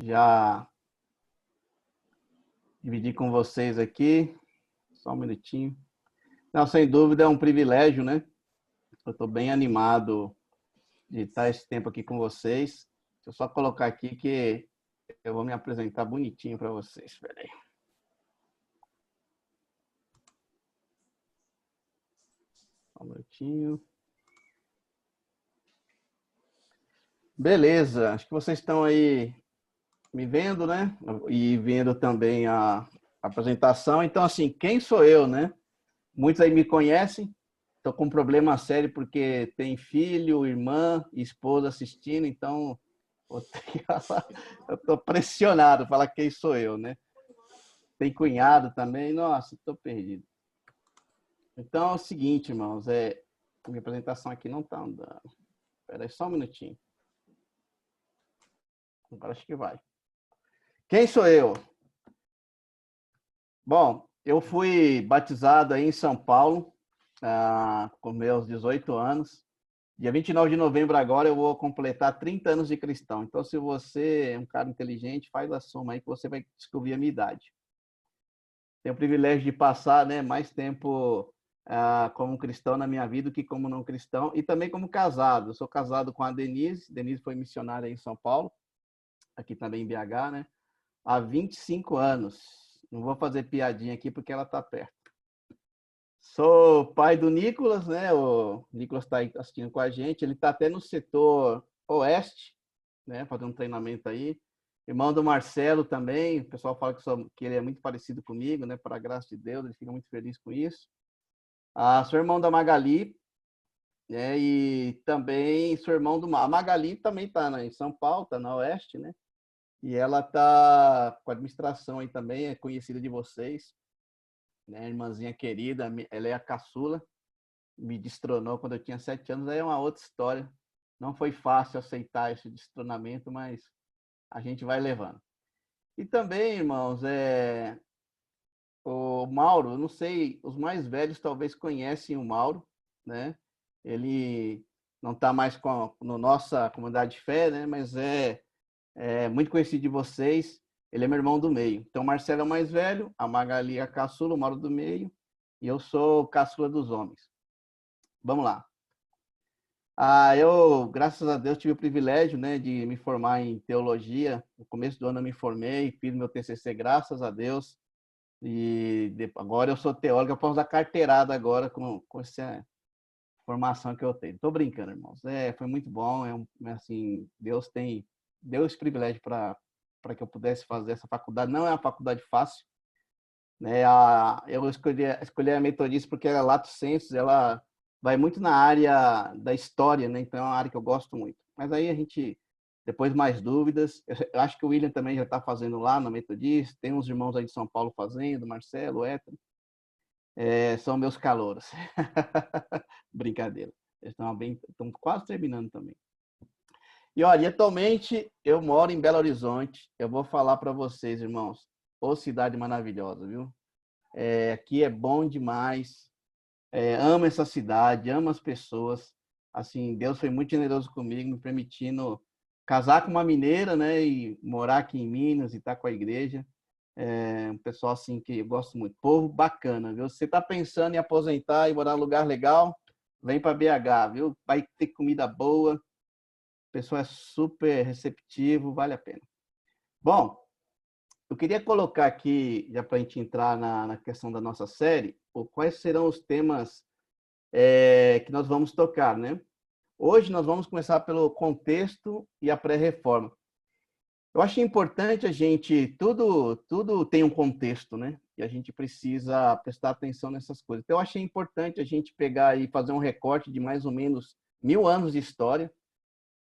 já dividir com vocês aqui. Só um minutinho. Não, sem dúvida é um privilégio, né? Eu estou bem animado de estar esse tempo aqui com vocês. Deixa eu só colocar aqui que eu vou me apresentar bonitinho para vocês. Espera aí. Só um minutinho. Beleza, acho que vocês estão aí me vendo, né? E vendo também a apresentação. Então, assim, quem sou eu, né? Muitos aí me conhecem. Estou com um problema sério porque tem filho, irmã e esposa assistindo, então eu estou pressionado para falar quem sou eu, né? Tem cunhado também, nossa, estou perdido. Então é o seguinte, irmãos, minha apresentação aqui não está andando. Espera aí só um minutinho. Agora acho que vai. Quem sou eu? Bom, eu fui batizado aí em São Paulo, com meus 18 anos. Dia 29 de novembro agora eu vou completar 30 anos de cristão. Então, se você é um cara inteligente, faz a soma aí que você vai descobrir a minha idade. Tenho o privilégio de passar, né, mais tempo como cristão na minha vida do que como não cristão. E também como casado. Eu sou casado com a Denise. Denise foi missionária em São Paulo, aqui também em BH, né? Há 25 anos. Não vou fazer piadinha aqui porque ela está perto. Sou pai do Nicolas, né? O Nicolas está assistindo com a gente. Ele está até no setor oeste, né? Fazendo um treinamento aí. Irmão do Marcelo também. O pessoal fala que ele é muito parecido comigo, né? Para a graça de Deus, ele fica muito feliz com isso. Sou irmão da Magali, né? E também sou irmão do... A Magali também está em São Paulo, está na oeste, né? E ela está com a administração aí também, é conhecida de vocês, né? Irmãzinha querida, ela é a caçula. Me destronou quando eu tinha 7 anos, aí é uma outra história. Não foi fácil aceitar esse destronamento, mas a gente vai levando. E também, irmãos, o Mauro, eu não sei, os mais velhos talvez conhecem o Mauro, né? Ele não está mais na nossa comunidade de fé, né? Mas é muito conhecido de vocês. Ele é meu irmão do meio. Então, o Marcelo é o mais velho, a Magali é a caçula, o Mauro do meio, e eu sou caçula dos homens. Vamos lá. Eu, graças a Deus, tive o privilégio, né, de me formar em teologia. No começo do ano eu me formei, fiz meu TCC, graças a Deus. E agora eu sou teólogo, eu posso dar carteirada agora com essa formação que eu tenho. Estou brincando, irmãos. Foi muito bom. Assim, deu esse privilégio para que eu pudesse fazer essa faculdade. Não é uma faculdade fácil, né? Eu escolhi a metodista porque ela lato sensu, ela vai muito na área da história, né? Então é uma área que eu gosto muito. Mas aí a gente, depois mais dúvidas, eu acho que o William também já está fazendo lá na metodista, tem uns irmãos aí de São Paulo fazendo, Marcelo, Héctor, são meus calouros. Brincadeira. Eles estão quase terminando também. E olha, atualmente eu moro em Belo Horizonte. Eu vou falar para vocês, irmãos, ô cidade maravilhosa, viu? Aqui é bom demais. Amo essa cidade, amo as pessoas. Assim, Deus foi muito generoso comigo, me permitindo casar com uma mineira, né, e morar aqui em Minas e estar com a igreja. Um pessoal assim que eu gosto muito. Povo bacana, viu? Você está pensando em aposentar e morar em lugar legal? Vem para BH, viu? Vai ter comida boa. O pessoal é super receptivo, vale a pena. Bom, eu queria colocar aqui, já para a gente entrar na questão da nossa série, quais serão os temas que nós vamos tocar, né? Hoje nós vamos começar pelo contexto e a pré-reforma. Eu acho importante tudo tem um contexto, né? E a gente precisa prestar atenção nessas coisas. Então, eu achei importante a gente pegar e fazer um recorte de mais ou menos 1000 anos de história.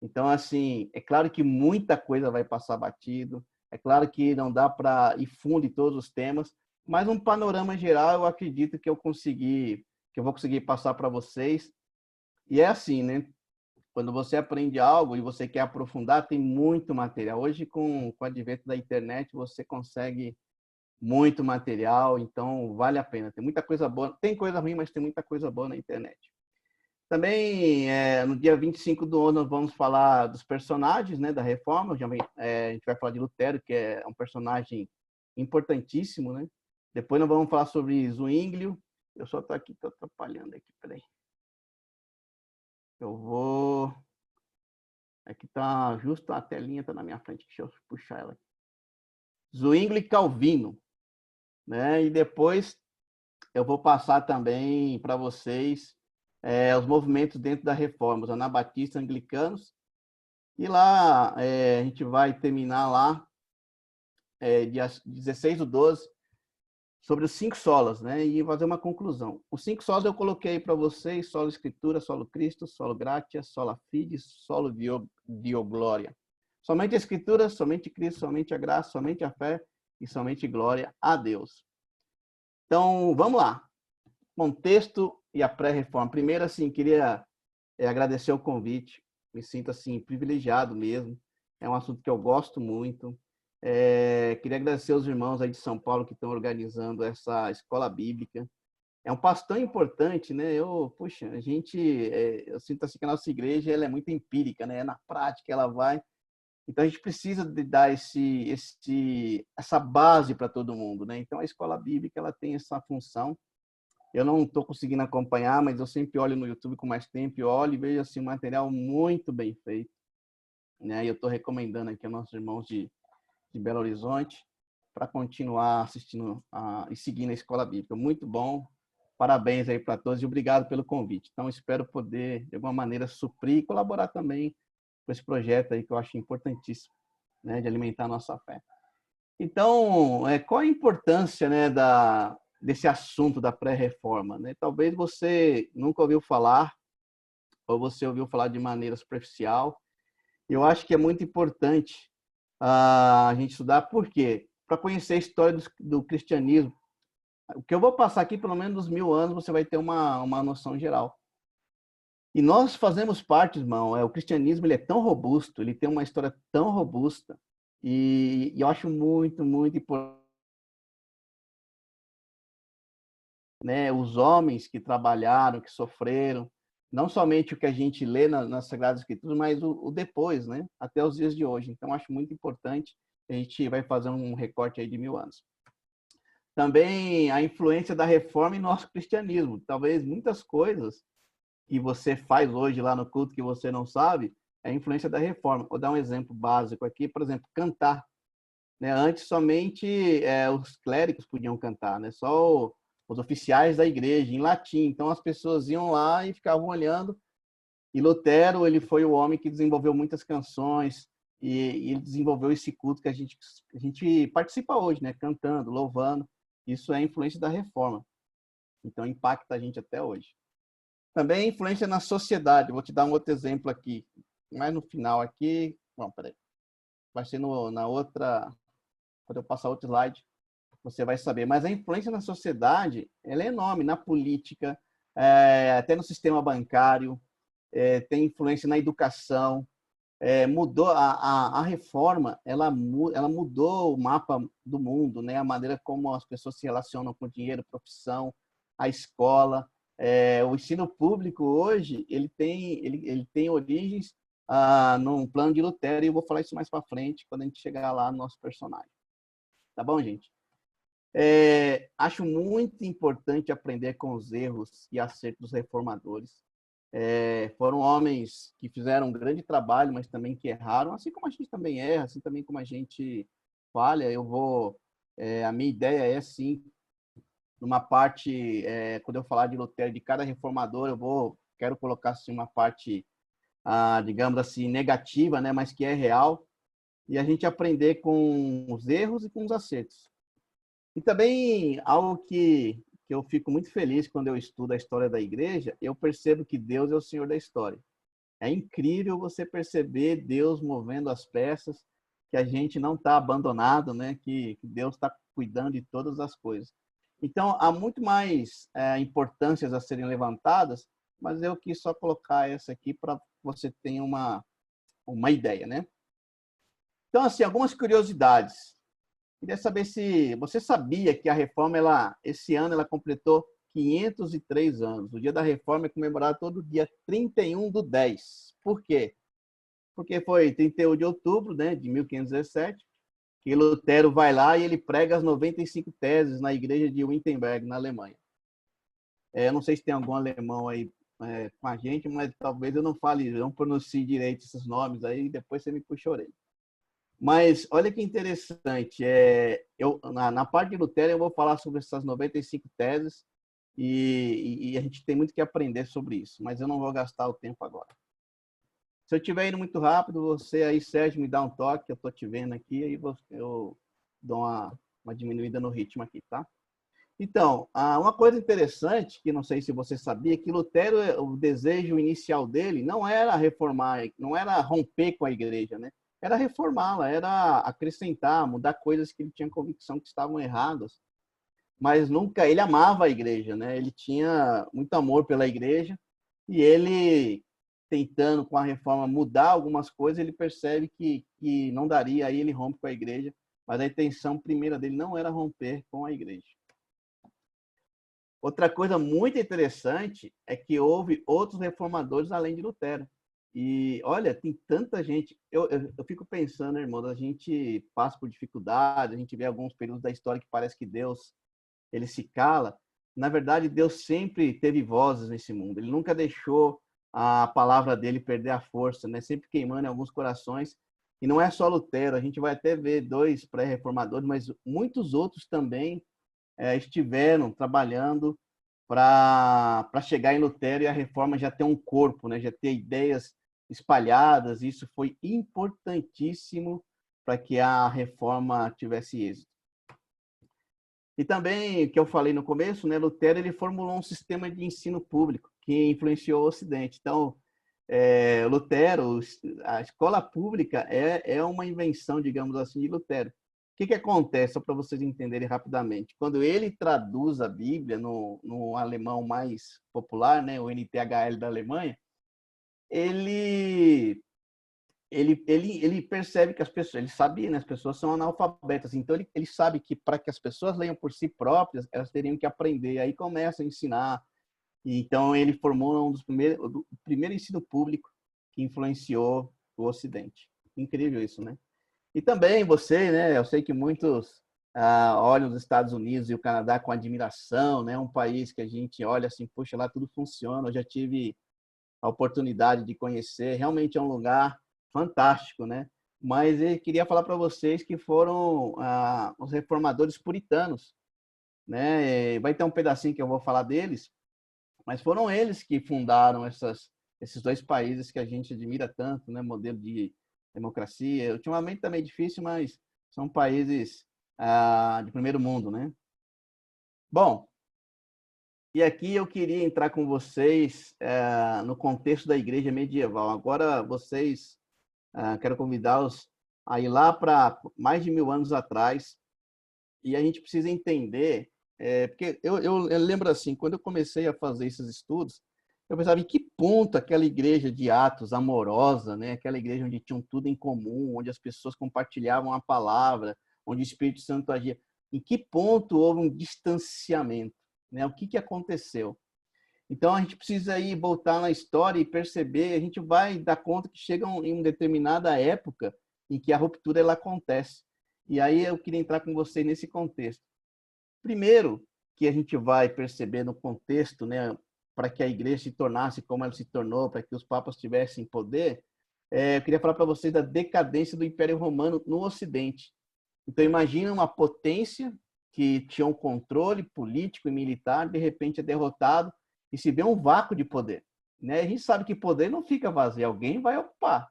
Então, assim, é claro que muita coisa vai passar batido, é claro que não dá para ir fundo em todos os temas, mas um panorama geral eu acredito que eu vou conseguir passar para vocês. E é assim, né? Quando você aprende algo e você quer aprofundar, tem muito material. Hoje, com o advento da internet, você consegue muito material, então vale a pena. Tem muita coisa boa. Tem coisa ruim, mas tem muita coisa boa na internet. Também, no dia 25 do 11, nós vamos falar dos personagens, né, da Reforma. A gente vai falar de Lutero, que é um personagem importantíssimo, né? Depois nós vamos falar sobre Zwinglio. Eu só estou aqui, estou atrapalhando aqui, peraí. Eu vou... Aqui tá justo a telinha, está na minha frente, deixa eu puxar ela aqui. Zwinglio e Calvino, né? E depois eu vou passar também para vocês os movimentos dentro da Reforma, os anabatistas anglicanos. E lá a gente vai terminar lá, dia 16 do 12, sobre os 5 solas, né? E fazer uma conclusão. Os 5 solas eu coloquei para vocês: solo Escritura, solo Cristo, solo Gratia, sola Fide, solo Deo Glória. Somente a Escritura, somente Cristo, somente a graça, somente a fé e somente glória a Deus. Então, vamos lá. Contexto e a pré-reforma. Primeiro, assim, queria agradecer o convite. Me sinto, assim, privilegiado mesmo. É um assunto que eu gosto muito. Queria agradecer aos irmãos aí de São Paulo que estão organizando essa escola bíblica. É um passo tão importante, né? Puxa, eu sinto assim que a nossa igreja ela é muito empírica, né? Na prática ela vai. Então a gente precisa de dar essa base para todo mundo, né? Então a escola bíblica ela tem essa função. Eu não estou conseguindo acompanhar, mas eu sempre olho no YouTube com mais tempo e olho e vejo assim um material muito bem feito, né? E eu estou recomendando aqui aos nossos irmãos de Belo Horizonte para continuar assistindo e seguindo a escola bíblica. Muito bom. Parabéns aí para todos e obrigado pelo convite. Então espero poder de alguma maneira suprir e colaborar também com esse projeto aí que eu acho importantíssimo, né, de alimentar a nossa fé. Então, qual a importância, né, desse assunto da pré-reforma, né? Talvez você nunca ouviu falar, ou você ouviu falar de maneira superficial. Eu acho que é muito importante a gente estudar, por quê? Para conhecer a história do cristianismo. O que eu vou passar aqui, pelo menos dos 1000 anos, você vai ter uma noção geral. E nós fazemos parte, irmão, o cristianismo ele é tão robusto, ele tem uma história tão robusta, e eu acho muito, muito importante, né, os homens que trabalharam, que sofreram, não somente o que a gente lê nas Sagradas Escrituras, mas o depois, né, até os dias de hoje. Então, acho muito importante, a gente vai fazer um recorte aí de 1000 anos. Também a influência da reforma em nosso cristianismo. Talvez muitas coisas que você faz hoje lá no culto que você não sabe, é a influência da reforma. Vou dar um exemplo básico aqui, por exemplo, cantar. Né? Antes, somente os clérigos podiam cantar, né? Só os oficiais da igreja, em latim. Então, as pessoas iam lá e ficavam olhando. E Lutero, ele foi o homem que desenvolveu muitas canções e ele desenvolveu esse culto que a gente participa hoje, né? Cantando, louvando. Isso é a influência da reforma. Então, impacta a gente até hoje. Também a influência na sociedade. Vou te dar um outro exemplo aqui. Mais no final aqui. Bom, peraí. Vai ser na outra... Quando eu passar outro slide, você vai saber. Mas a influência na sociedade, ela é enorme. Na política, até no sistema bancário, tem influência na educação. Mudou a reforma, ela mudou o mapa do mundo, né? A maneira como as pessoas se relacionam com dinheiro, profissão, a escola. O ensino público hoje ele tem origens num plano de Lutero, e eu vou falar isso mais para frente quando a gente chegar lá no nosso personagem. Tá bom, gente? Acho muito importante aprender com os erros e acertos dos reformadores. Foram homens que fizeram um grande trabalho, mas também que erraram, assim como a gente também erra, assim também como a gente falha. A minha ideia é, sim, numa parte, quando eu falar de Lutero, de cada reformador, quero colocar assim, uma parte, digamos assim, negativa, né, mas que é real, e a gente aprender com os erros e com os acertos. E também algo que eu fico muito feliz quando eu estudo a história da igreja, eu percebo que Deus é o Senhor da história. É incrível você perceber Deus movendo as peças, que a gente não está abandonado, né? Que Deus está cuidando de todas as coisas. Então, há muito mais importâncias a serem levantadas, mas eu quis só colocar essa aqui para você ter uma ideia, né? Então, assim, algumas curiosidades. Queria saber se você sabia que a reforma, esse ano, ela completou 503 anos. O dia da reforma é comemorado todo dia 31/10. Por quê? Porque foi 31 de outubro, né, de 1517, que Lutero vai lá e ele prega as 95 teses na igreja de Wittenberg, na Alemanha. Não sei se tem algum alemão aí com a gente, mas talvez eu não fale, não pronuncie direito esses nomes aí, depois você me puxa a orelha. Mas olha que interessante, na parte de Lutero eu vou falar sobre essas 95 teses e a gente tem muito que aprender sobre isso, mas eu não vou gastar o tempo agora. Se eu estiver indo muito rápido, você aí, Sérgio, me dá um toque, eu estou te vendo aqui, aí eu dou uma diminuída no ritmo aqui, tá? Então, uma coisa interessante, que não sei se você sabia, que Lutero, o desejo inicial dele não era reformar, não era romper com a igreja, né? Era reformá-la, era acrescentar, mudar coisas que ele tinha convicção que estavam erradas. Mas nunca, ele amava a igreja, né? Ele tinha muito amor pela igreja e ele, tentando com a reforma mudar algumas coisas, ele percebe que não daria, aí ele rompe com a igreja, mas a intenção primeira dele não era romper com a igreja. Outra coisa muito interessante é que houve outros reformadores além de Lutero. E, olha, tem tanta gente. Eu fico pensando, irmão, a gente passa por dificuldades, a gente vê alguns períodos da história que parece que Deus ele se cala. Na verdade, Deus sempre teve vozes nesse mundo. Ele nunca deixou a palavra dele perder a força, né? Sempre queimando em alguns corações. E não é só Lutero, a gente vai até ver 2 pré-reformadores, mas muitos outros também estiveram trabalhando para chegar em Lutero e a reforma já ter um corpo, né? Já ter ideias espalhadas. Isso foi importantíssimo para que a reforma tivesse êxito. E também, que eu falei no começo, né, Lutero ele formulou um sistema de ensino público que influenciou o Ocidente. Então, Lutero, a escola pública é uma invenção, digamos assim, de Lutero. O que acontece, só para vocês entenderem rapidamente? Quando ele traduz a Bíblia no alemão mais popular, né, o NTHL da Alemanha, ele percebe que as pessoas, ele sabia, né, as pessoas são analfabetas, então ele sabe que para que as pessoas leiam por si próprias, elas teriam que aprender, aí começa a ensinar. E então ele formou o primeiro ensino público que influenciou o Ocidente. Incrível isso, né? E também você, né? Eu sei que muitos olham os Estados Unidos e o Canadá com admiração, né? Um país que a gente olha assim, puxa, lá tudo funciona. Eu já tive a oportunidade de conhecer, realmente é um lugar fantástico, né? Mas eu queria falar para vocês que foram os reformadores puritanos, né? Vai ter um pedacinho que eu vou falar deles, mas foram eles que fundaram esses 2 países que a gente admira tanto, né? Modelo de democracia. Ultimamente também é difícil, mas são países de primeiro mundo, né? Bom, e aqui eu queria entrar com vocês no contexto da igreja medieval. Agora vocês, quero convidá-los a ir lá para mais de 1000 anos atrás, e a gente precisa entender, porque eu lembro assim, quando eu comecei a fazer esses estudos, eu pensava em que ponto aquela igreja de Atos amorosa, né? Aquela igreja onde tinham tudo em comum, onde as pessoas compartilhavam a palavra, onde o Espírito Santo agia, em que ponto houve um distanciamento, né? O que aconteceu? Então a gente precisa ir voltar na história e perceber, a gente vai dar conta que chega em uma determinada época em que a ruptura ela acontece. E aí eu queria entrar com você nesse contexto. Primeiro, que a gente vai perceber no contexto, né, para que a igreja se tornasse como ela se tornou, para que os papas tivessem poder, eu queria falar para vocês da decadência do Império Romano no Ocidente. Então, imagina uma potência que tinha um controle político e militar, de repente é derrotado e se vê um vácuo de poder. Né? A gente sabe que poder não fica vazio, alguém vai ocupar.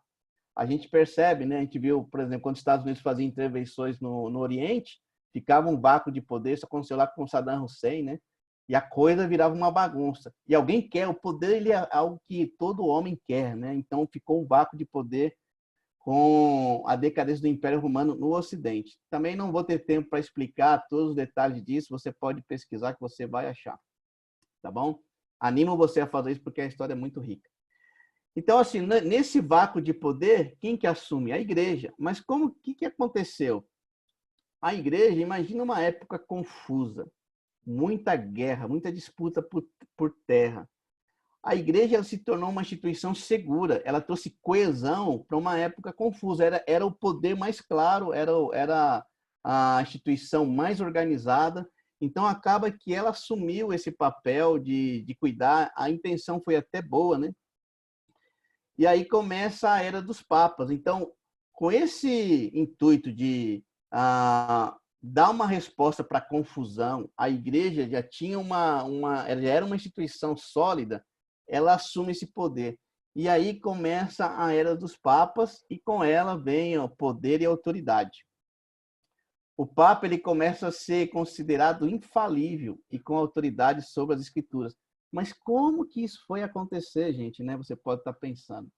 A gente percebe, né? A gente viu, por exemplo, quando os Estados Unidos faziam intervenções no Oriente, ficava um vácuo de poder, isso aconteceu lá com Saddam Hussein, né? E a coisa virava uma bagunça. E alguém quer, o poder ele é algo que todo homem quer, né? Então ficou um vácuo de poder com a decadência do Império Romano no Ocidente. Também não vou ter tempo para explicar todos os detalhes disso, você pode pesquisar que você vai achar, tá bom? Animo você a fazer isso porque a história é muito rica. Então, assim, nesse vácuo de poder, quem que assume? A igreja. Mas que aconteceu? A igreja, imagina uma época confusa. muita guerra, muita disputa por terra. A igreja se tornou uma instituição segura, ela trouxe coesão para uma época confusa, era o poder mais claro, era a instituição mais organizada, então acaba que ela assumiu esse papel de cuidar, a intenção foi até boa, né? E aí começa a era dos papas. Então, com esse intuito de dar uma resposta para a confusão, a igreja já tinha já era uma instituição sólida, ela assume esse poder. E aí começa a era dos papas e com ela vem o poder e a autoridade. O papa ele começa a ser considerado infalível e com autoridade sobre as escrituras. Mas como que isso foi acontecer, gente, né? Você pode estar pensando.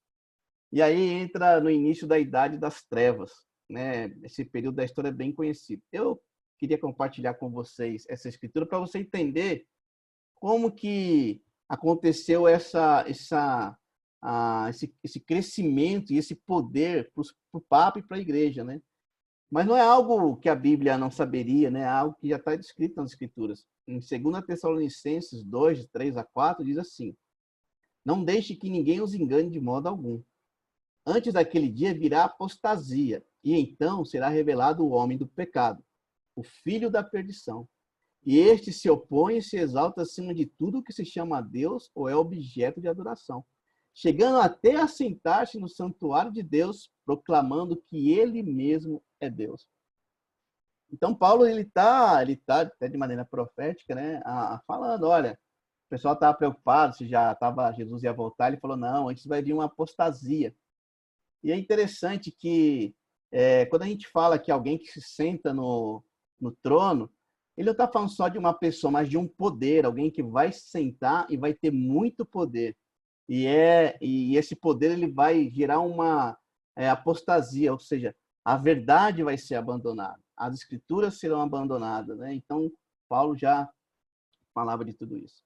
E aí entra no início da Idade das Trevas, né? Esse período da história é bem conhecido. Eu queria compartilhar com vocês essa escritura para você entender como que aconteceu esse crescimento e esse poder para o Papa e para a Igreja, né? Mas não é algo que a Bíblia não saberia, né? É algo que já está descrito nas Escrituras. Em 2 Tessalonicenses 2, de 3 a 4, diz assim: não deixe que ninguém os engane de modo algum. Antes daquele dia virá apostasia, e então será revelado o homem do pecado, o filho da perdição. E este se opõe e se exalta acima de tudo que se chama a Deus ou é objeto de adoração, chegando até a sentar-se no santuário de Deus, proclamando que ele mesmo é Deus. Então, Paulo, ele tá até de maneira profética, né, falando, olha, o pessoal estava preocupado se Jesus ia voltar, ele falou, não, antes vai vir uma apostasia. E é interessante que, quando a gente fala que alguém que se senta no trono, ele não está falando só de uma pessoa, mas de um poder, alguém que vai se sentar e vai ter muito poder. E esse poder ele vai gerar uma apostasia, ou seja, a verdade vai ser abandonada, as escrituras serão abandonadas, né? Então, Paulo já falava de tudo isso.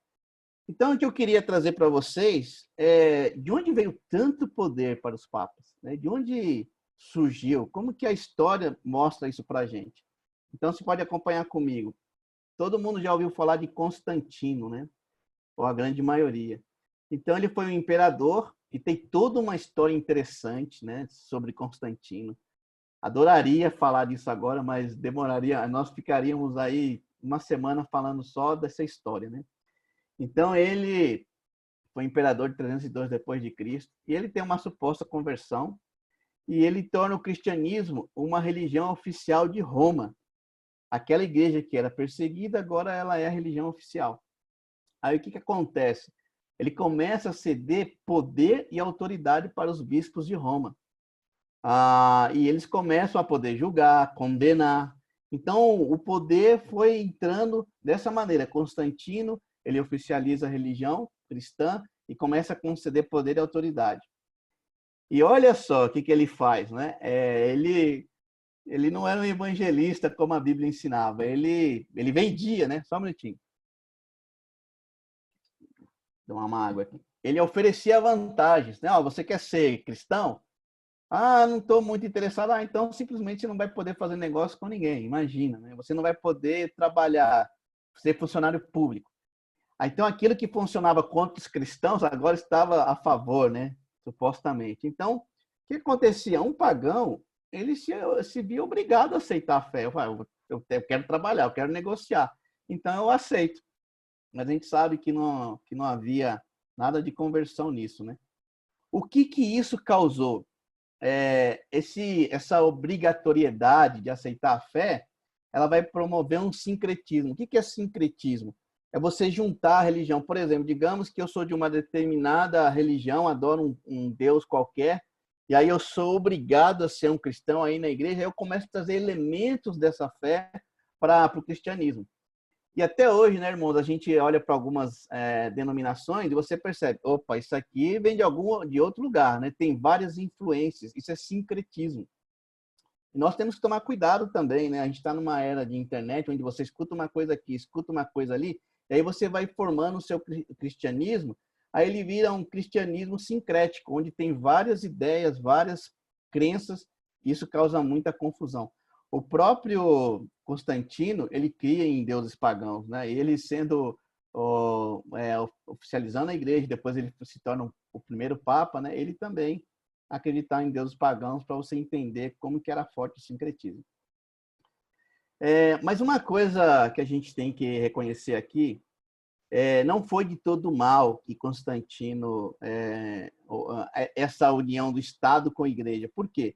Então, o que eu queria trazer para vocês é de onde veio tanto poder para os papas, né? De onde surgiu? Como que a história mostra isso para a gente? Então, você pode acompanhar comigo. Todo mundo já ouviu falar de Constantino, né? Ou a grande maioria. Então, ele foi um imperador e tem toda uma história interessante, né, sobre Constantino. Adoraria falar disso agora, mas demoraria. Nós ficaríamos aí uma semana falando só dessa história, né? Então, ele foi imperador de 302 depois de Cristo, e ele tem uma suposta conversão, e ele torna o cristianismo uma religião oficial de Roma. Aquela igreja que era perseguida, agora ela é a religião oficial. Aí o que acontece? Ele começa a ceder poder e autoridade para os bispos de Roma. E eles começam a poder julgar, condenar. Então, o poder foi entrando dessa maneira. Constantino, ele oficializa a religião cristã e começa a conceder poder e autoridade. E olha só o que ele faz, né? Ele não era um evangelista como a Bíblia ensinava. Ele vendia, né? Só um minutinho. Dá uma água aqui. Ele oferecia vantagens, né? Você quer ser cristão? Não estou muito interessado. Então simplesmente você não vai poder fazer negócio com ninguém. Imagina, né? Você não vai poder trabalhar, ser funcionário público. Então aquilo que funcionava contra os cristãos agora estava a favor, né? Supostamente. Então, o que acontecia? Um pagão, ele se via obrigado a aceitar a fé. Eu quero trabalhar, eu quero negociar. Então eu aceito. Mas a gente sabe que não havia nada de conversão nisso, né? O que isso causou? Essa obrigatoriedade de aceitar a fé, ela vai promover um sincretismo. O que é sincretismo? É você juntar a religião. Por exemplo, digamos que eu sou de uma determinada religião, adoro um Deus qualquer, e aí eu sou obrigado a ser um cristão aí na igreja, aí eu começo a trazer elementos dessa fé para o cristianismo. E até hoje, né, irmãos, a gente olha para algumas denominações e você percebe, opa, isso aqui vem de outro lugar, né? Tem várias influências, isso é sincretismo. E nós temos que tomar cuidado também, né? A gente está numa era de internet, onde você escuta uma coisa aqui, escuta uma coisa ali, e aí você vai formando o seu cristianismo, aí ele vira um cristianismo sincrético, onde tem várias ideias, várias crenças, e isso causa muita confusão. O próprio Constantino, ele cria em deuses pagãos, né? Ele sendo oficializando a igreja, depois ele se torna o primeiro papa, né? Ele também acreditar em deuses pagãos para você entender como que era forte o sincretismo. Mas uma coisa que a gente tem que reconhecer aqui, não foi de todo mal que Constantino, essa união do Estado com a igreja. Por quê?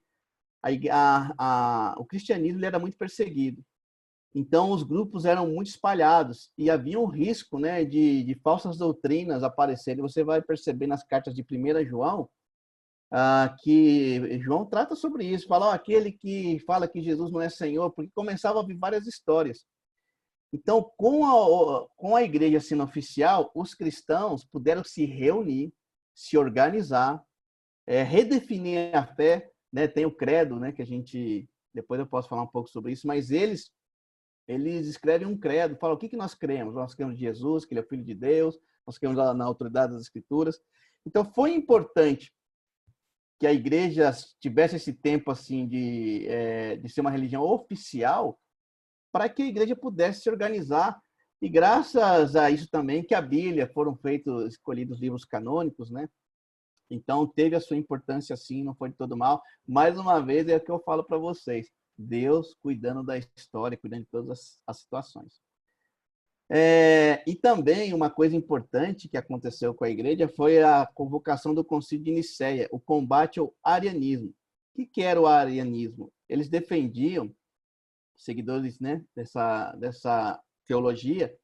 O cristianismo ele era muito perseguido. Então, os grupos eram muito espalhados e havia um risco, né, de falsas doutrinas aparecerem. Você vai perceber nas cartas de 1 João, que João trata sobre isso. Fala, aquele que fala que Jesus não é Senhor, porque começava a ouvir várias histórias. Então, com a igreja sendo oficial, os cristãos puderam se reunir, se organizar, redefinir a fé, né? Tem o credo, né, que a gente, depois eu posso falar um pouco sobre isso, mas eles escrevem um credo, falam o que nós cremos. Nós cremos em Jesus, que ele é o Filho de Deus, nós cremos na autoridade das Escrituras. Então, foi importante que a igreja tivesse esse tempo assim de ser uma religião oficial, para que a igreja pudesse se organizar. E graças a isso também que a Bíblia foram escolhidos livros canônicos, né? Então, teve a sua importância, sim, não foi de todo mal. Mais uma vez, é o que eu falo para vocês. Deus cuidando da história, cuidando de todas as situações. E também uma coisa importante que aconteceu com a igreja foi a convocação do Concílio de Nicéia, o combate ao arianismo. O que era o arianismo? Eles defendiam, seguidores, né, dessa teologia,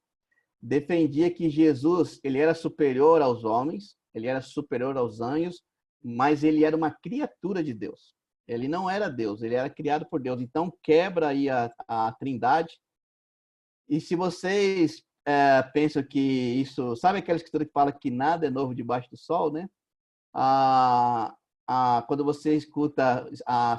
defendia que Jesus ele era superior aos homens, ele era superior aos anjos, mas ele era uma criatura de Deus. Ele não era Deus, ele era criado por Deus. Então, quebra aí a trindade. E se vocês pensam que isso... Sabe aquela escritura que fala que nada é novo debaixo do sol, né? Quando você escuta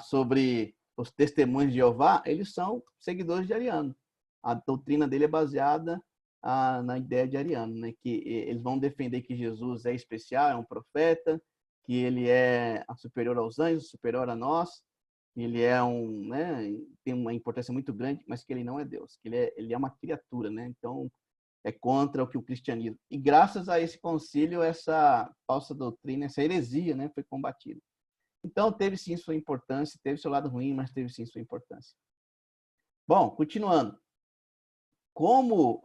sobre os testemunhos de Jeová, eles são seguidores de Ariano. A doutrina dele é baseada na ideia de Ariano, né? Que eles vão defender que Jesus é especial, é um profeta, que ele é superior aos anjos, superior a nós, ele é né, tem uma importância muito grande, mas que ele não é Deus, que ele é uma criatura, né? Então, é contra o que o cristianismo... E graças a esse concílio, essa falsa doutrina, essa heresia, né, foi combatida. Então, teve sim sua importância, teve seu lado ruim, mas teve sim sua importância. Bom, continuando. Como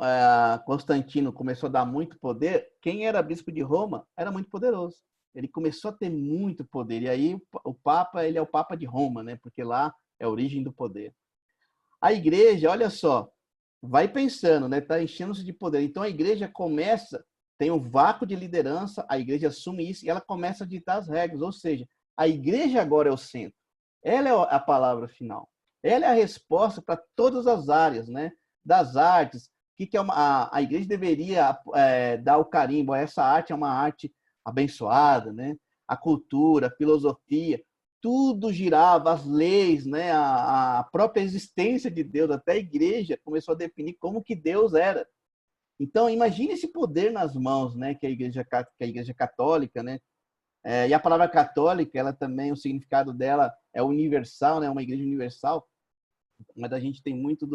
Constantino começou a dar muito poder, quem era bispo de Roma era muito poderoso. Ele começou a ter muito poder. E aí o Papa, ele é o Papa de Roma, né? Porque lá é a origem do poder. A igreja, olha só, vai pensando, né? Está enchendo-se de poder. Então a igreja começa, tem um vácuo de liderança, a igreja assume isso e ela começa a ditar as regras. Ou seja, a igreja agora é o centro. Ela é a palavra final. Ela é a resposta para todas as áreas, né? Das artes. Que é a igreja deveria dar o carimbo. Essa arte é uma arte abençoada, né? A cultura, a filosofia, tudo girava, as leis, né? A própria existência de Deus, até a igreja começou a definir como que Deus era. Então, imagine esse poder nas mãos, né? Que a igreja católica, né? E a palavra católica, ela também, o significado dela é universal, né? Uma igreja universal. Mas a gente tem muito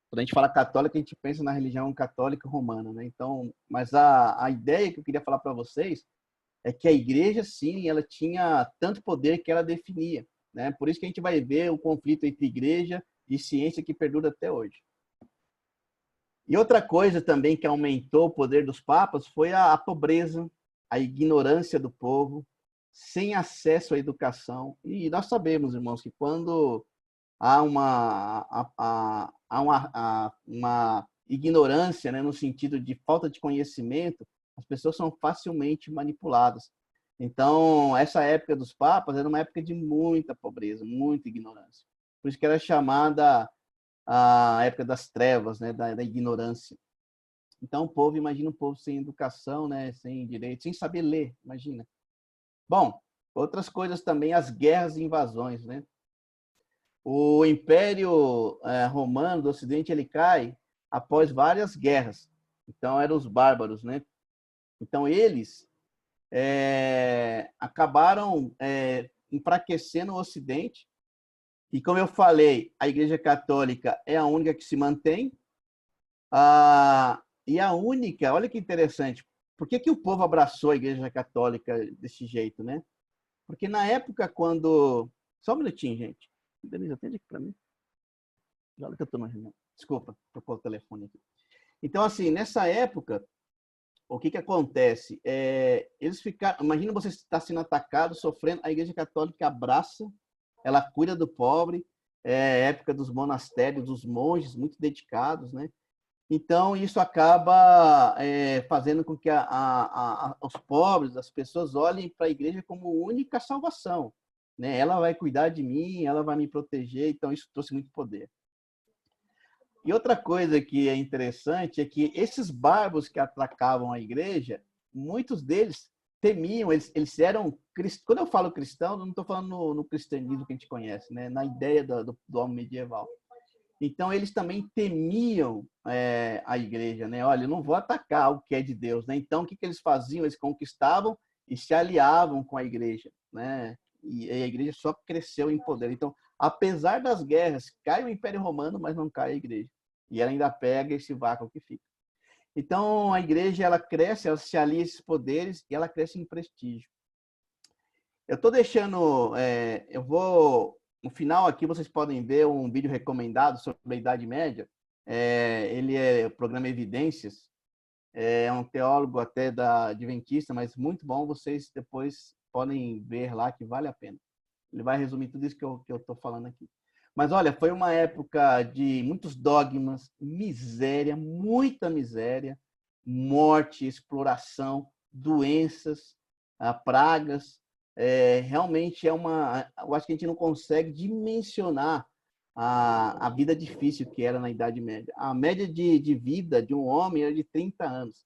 quando a gente fala católica, a gente pensa na religião católica romana, né? Então, mas a ideia que eu queria falar para vocês é que a igreja, sim, ela tinha tanto poder que ela definia, né? Por isso que a gente vai ver o conflito entre igreja e ciência que perdura até hoje. E outra coisa também que aumentou o poder dos papas foi a pobreza, a ignorância do povo, sem acesso à educação. E nós sabemos, irmãos, que quando há uma ignorância, né, no sentido de falta de conhecimento, as pessoas são facilmente manipuladas. Então, essa época dos papas era uma época de muita pobreza, muita ignorância. Por isso que era chamada a época das trevas, né, da ignorância. Então, o povo, imagina um povo sem educação, né, sem direito, sem saber ler, imagina. Bom, outras coisas também, as guerras e invasões, né? O Império Romano do Ocidente ele cai após várias guerras. Então eram os bárbaros, né? Então eles acabaram enfraquecendo o Ocidente E como eu falei, a Igreja Católica é a única que se mantém. E a única, olha que interessante, por que o povo abraçou a Igreja Católica desse jeito, né? Porque na época quando... Só um minutinho, gente. Denise, atende aqui para mim. Olha que eu estou na reunião. Desculpa, tocou o telefone aqui. Então, assim, nessa época, o que acontece? Eles ficaram... Imagina você estar sendo atacado, sofrendo, a Igreja Católica abraça, ela cuida do pobre, época dos monastérios, dos monges, muito dedicados, né? Então, isso acaba fazendo com que os pobres, as pessoas olhem para a igreja como única salvação, né? Ela vai cuidar de mim, ela vai me proteger, então isso trouxe muito poder. E outra coisa que é interessante é que esses bárbaros que atacavam a igreja, muitos deles temiam, eles eram cristãos. Quando eu falo cristão, não estou falando no cristianismo que a gente conhece, né? Na ideia do homem medieval. Então, eles também temiam a igreja, né? Olha, eu não vou atacar o que é de Deus, né? Então, o que eles faziam? Eles conquistavam e se aliavam com a igreja, né? E a igreja só cresceu em poder. Então, apesar das guerras, cai o Império Romano, mas não cai a igreja. E ela ainda pega esse vácuo que fica. Então, a igreja, ela cresce, ela se alia a esses poderes e ela cresce em prestígio. Eu estou deixando... eu vou... No final aqui vocês podem ver um vídeo recomendado sobre a Idade Média. Ele é o programa Evidências. É um teólogo até da Adventista, mas muito bom. Vocês depois podem ver lá que vale a pena. Ele vai resumir tudo isso que eu estou falando aqui. Mas olha, foi uma época de muitos dogmas, miséria, muita miséria, morte, exploração, doenças, pragas. Realmente é uma... Eu acho que a gente não consegue dimensionar a vida difícil que era na Idade Média. A média de vida de um homem era de 30 anos.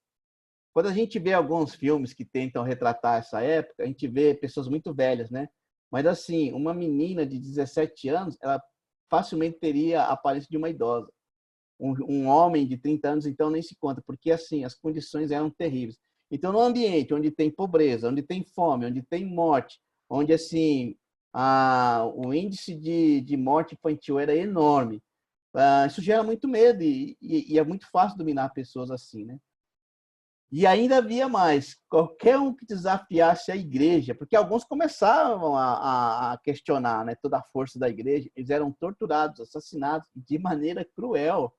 Quando a gente vê alguns filmes que tentam retratar essa época, a gente vê pessoas muito velhas, né? Mas assim, uma menina de 17 anos, ela facilmente teria a aparência de uma idosa. Um homem de 30 anos, então, nem se conta, porque assim, as condições eram terríveis. Então, no ambiente onde tem pobreza, onde tem fome, onde tem morte, onde assim, o índice de morte infantil era enorme, isso gera muito medo e é muito fácil dominar pessoas assim, né? E ainda havia mais, qualquer um que desafiasse a igreja, porque alguns começavam a questionar, né, toda a força da igreja, eles eram torturados, assassinados de maneira cruel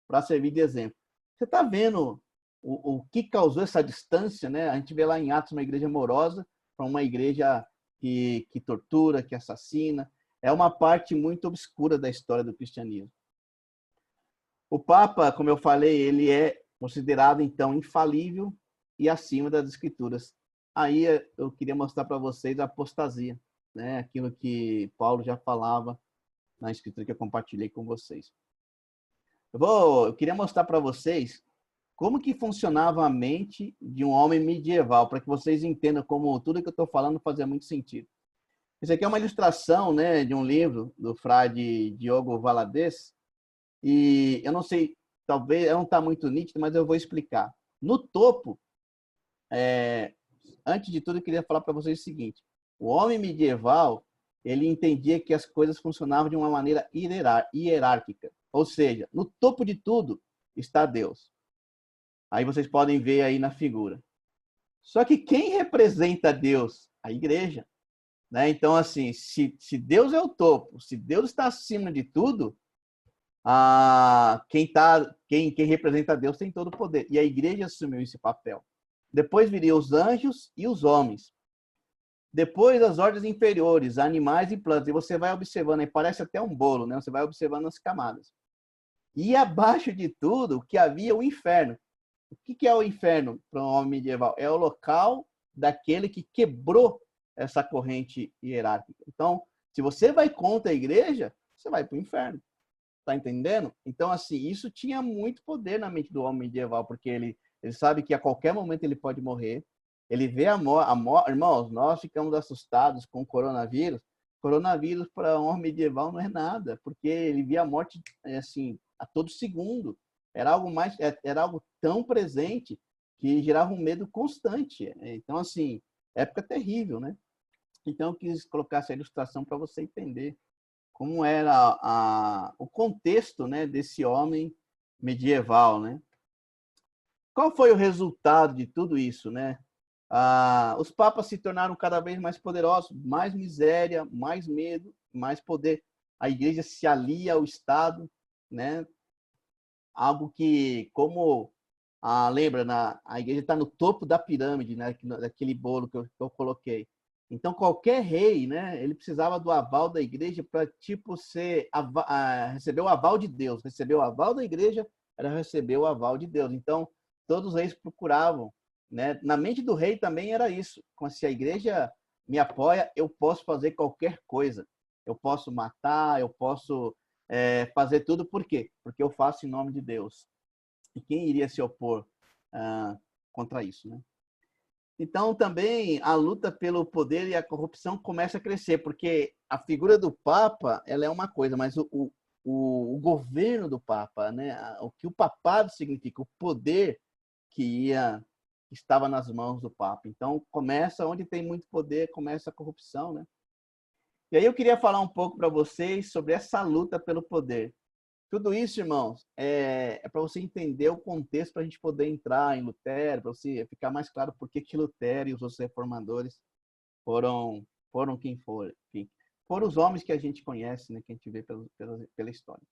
para servir de exemplo. Você está vendo o que causou essa distância, né? A gente vê lá em Atos uma igreja amorosa para uma igreja que tortura, que assassina. É uma parte muito obscura da história do cristianismo. O Papa, como eu falei, ele é considerado, então, infalível e acima das escrituras. Aí eu queria mostrar para vocês a apostasia, né? Aquilo que Paulo já falava na escritura que eu compartilhei com vocês. Eu queria mostrar para vocês como que funcionava a mente de um homem medieval, para que vocês entendam como tudo que eu estou falando fazia muito sentido. Isso aqui é uma ilustração, né, de um livro do frade Diogo Valadez, e eu não sei, talvez não está muito nítido, mas eu vou explicar. No topo, antes de tudo, eu queria falar para vocês o seguinte: o homem medieval, ele entendia que as coisas funcionavam de uma maneira hierárquica, ou seja, no topo de tudo está Deus. Aí vocês podem ver aí na figura. Só que quem representa Deus? A igreja, né? Então, assim, se Deus é o topo, se Deus está acima de tudo, quem representa Deus tem todo o poder. E a igreja assumiu esse papel. Depois viriam os anjos e os homens. Depois as ordens inferiores, animais e plantas. E você vai observando, aí parece até um bolo, né? Você vai observando as camadas. E abaixo de tudo, que havia o inferno. O que é o inferno para um homem medieval? É o local daquele que quebrou essa corrente hierárquica. Então, se você vai contra a igreja, você vai para o inferno. Tá entendendo? Então, assim, isso tinha muito poder na mente do homem medieval, porque ele sabe que a qualquer momento ele pode morrer. Ele vê a morte. Irmãos, nós ficamos assustados com o coronavírus. Coronavírus para um homem medieval não é nada, porque ele via a morte assim, a todo segundo. Era algo tão presente que gerava um medo constante. Então, assim, época terrível, né? Então, eu quis colocar essa ilustração para você entender como era o contexto, né, desse homem medieval, né? Qual foi o resultado de tudo isso, né? Os papas se tornaram cada vez mais poderosos, mais miséria, mais medo, mais poder. A igreja se alia ao Estado, né? Algo que, como lembra, a igreja está no topo da pirâmide, né? Daquele bolo que eu coloquei. Então, qualquer rei, né? Ele precisava do aval da igreja para, tipo, receber o aval de Deus. Receber o aval da igreja era receber o aval de Deus. Então, todos os reis procuravam, né? Na mente do rei também era isso. Se a igreja me apoia, eu posso fazer qualquer coisa. Eu posso matar, eu posso fazer tudo. Por quê? Porque eu faço em nome de Deus. E quem iria se opor contra isso, né? Então, também, a luta pelo poder e a corrupção começa a crescer, porque a figura do Papa, ela é uma coisa, mas o governo do Papa, né? O que o papado significa, o poder que estava nas mãos do Papa. Então, começa, onde tem muito poder, começa a corrupção, né? E aí eu queria falar um pouco para vocês sobre essa luta pelo poder. Tudo isso, irmãos, é para você entender o contexto para a gente poder entrar em Lutero, para você ficar mais claro por que Lutero e os outros reformadores foram quem foram. Enfim, foram os homens que a gente conhece, né, que a gente vê pela história.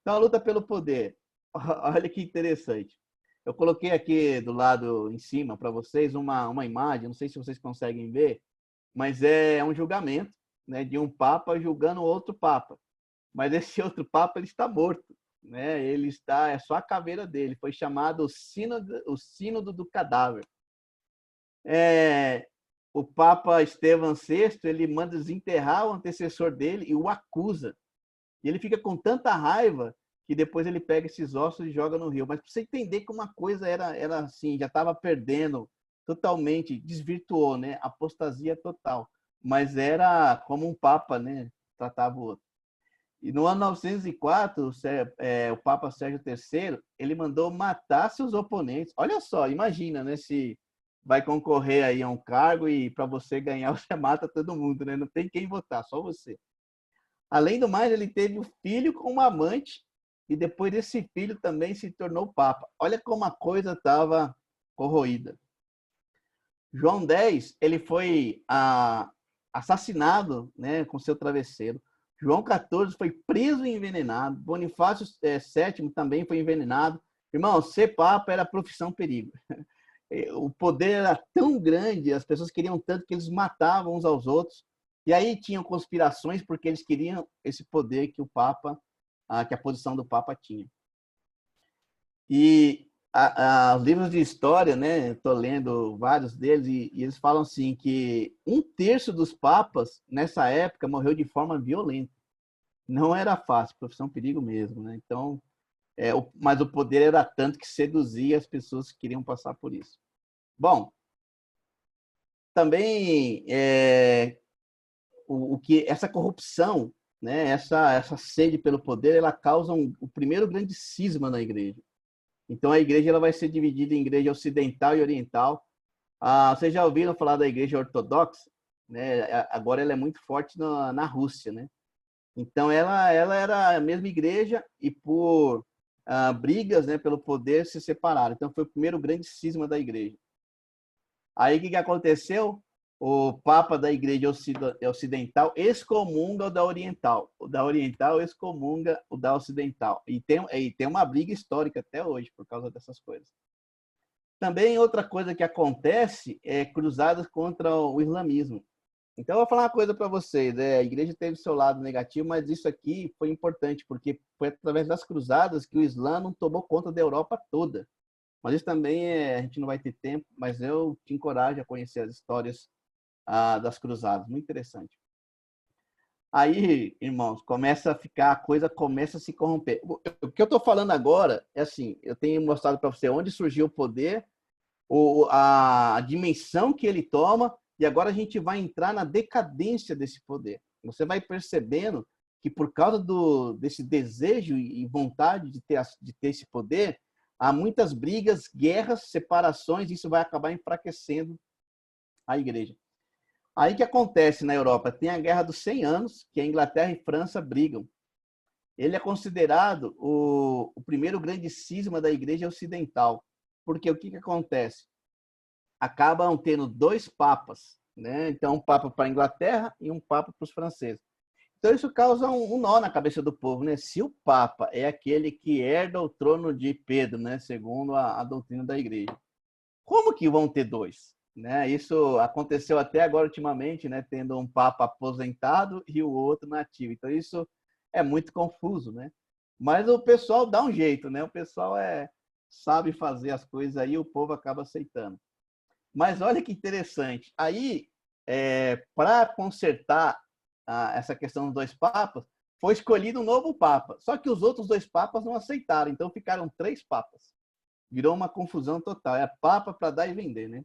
Então, a luta pelo poder. Olha que interessante. Eu coloquei aqui do lado em cima para vocês uma imagem, não sei se vocês conseguem ver, mas é um julgamento, né, de um papa julgando outro papa. Mas esse outro papa ele está morto, né? Ele está, é só a caveira dele. Foi chamado o sínodo do cadáver. O Papa Estevão VI ele manda desenterrar o antecessor dele e o acusa. E ele fica com tanta raiva que depois ele pega esses ossos e joga no rio. Mas para você entender que uma coisa era assim, já estava perdendo totalmente, desvirtuou, né? Apostasia total. Mas era como um papa, né? Tratava o outro. E no ano 904, o Papa Sérgio III, ele mandou matar seus oponentes. Olha só, imagina, né, se vai concorrer aí a um cargo e para você ganhar, você mata todo mundo, né? Não tem quem votar, só você. Além do mais, ele teve um filho com uma amante e depois desse filho também se tornou Papa. Olha como a coisa estava corroída. João X, ele foi assassinado, né, com seu travesseiro. João XIV foi preso e envenenado. Bonifácio VII também foi envenenado. Irmão, ser papa era profissão perigo. O poder era tão grande, as pessoas queriam tanto que eles matavam uns aos outros. E aí tinham conspirações porque eles queriam esse poder que o papa, que a posição do papa tinha. E os livros de história, né? Estou lendo vários deles e eles falam assim que 1/3 dos papas nessa época morreu de forma violenta. Não era fácil, profissão perigo mesmo, né? Então, mas o poder era tanto que seduzia as pessoas que queriam passar por isso. Bom, também o que essa corrupção, né? Essa sede pelo poder, ela causa o primeiro grande cisma na igreja. Então, a igreja ela vai ser dividida em igreja ocidental e oriental. Vocês já ouviram falar da igreja ortodoxa? Né? Agora ela é muito forte na Rússia, né? Então, ela era a mesma igreja e por brigas, né, pelo poder se separaram. Então, foi o primeiro grande cisma da igreja. Aí, o que aconteceu? O Papa da igreja ocidental excomunga o da oriental. O da oriental excomunga o da ocidental. E tem uma briga histórica até hoje por causa dessas coisas. Também outra coisa que acontece é cruzadas contra o islamismo. Então, eu vou falar uma coisa para vocês. A igreja teve seu lado negativo, mas isso aqui foi importante, porque foi através das cruzadas que o Islã não tomou conta da Europa toda. Mas isso também a gente não vai ter tempo, mas eu te encorajo a conhecer as histórias das cruzadas. Muito interessante. Aí, irmãos, a coisa começa a se corromper. O que eu estou falando agora é assim, eu tenho mostrado para você onde surgiu o poder, a dimensão que ele toma, e agora a gente vai entrar na decadência desse poder. Você vai percebendo que por causa desse desejo e vontade de ter esse poder, há muitas brigas, guerras, separações, e isso vai acabar enfraquecendo a igreja. Aí que acontece na Europa? Tem a Guerra dos 100 Anos, que a Inglaterra e França brigam. Ele é considerado o primeiro grande cisma da Igreja Ocidental. Porque o que, que acontece? Acabam tendo dois papas, né? Então, um papa para a Inglaterra e um papa para os franceses. Então, isso causa um nó na cabeça do povo, né? Se o papa é aquele que herda o trono de Pedro, né? Segundo a doutrina da Igreja, como que vão ter dois? Né? Isso aconteceu até agora ultimamente, né? Tendo um papa aposentado e o outro nativo. Então isso é muito confuso, né? Mas o pessoal dá um jeito, né? O pessoal sabe fazer as coisas aí, o povo acaba aceitando. Mas olha que interessante. Aí, para consertar essa questão dos dois papas, foi escolhido um novo papa. Só que os outros dois papas não aceitaram, então ficaram três papas. Virou uma confusão total. É papa para dar e vender, né?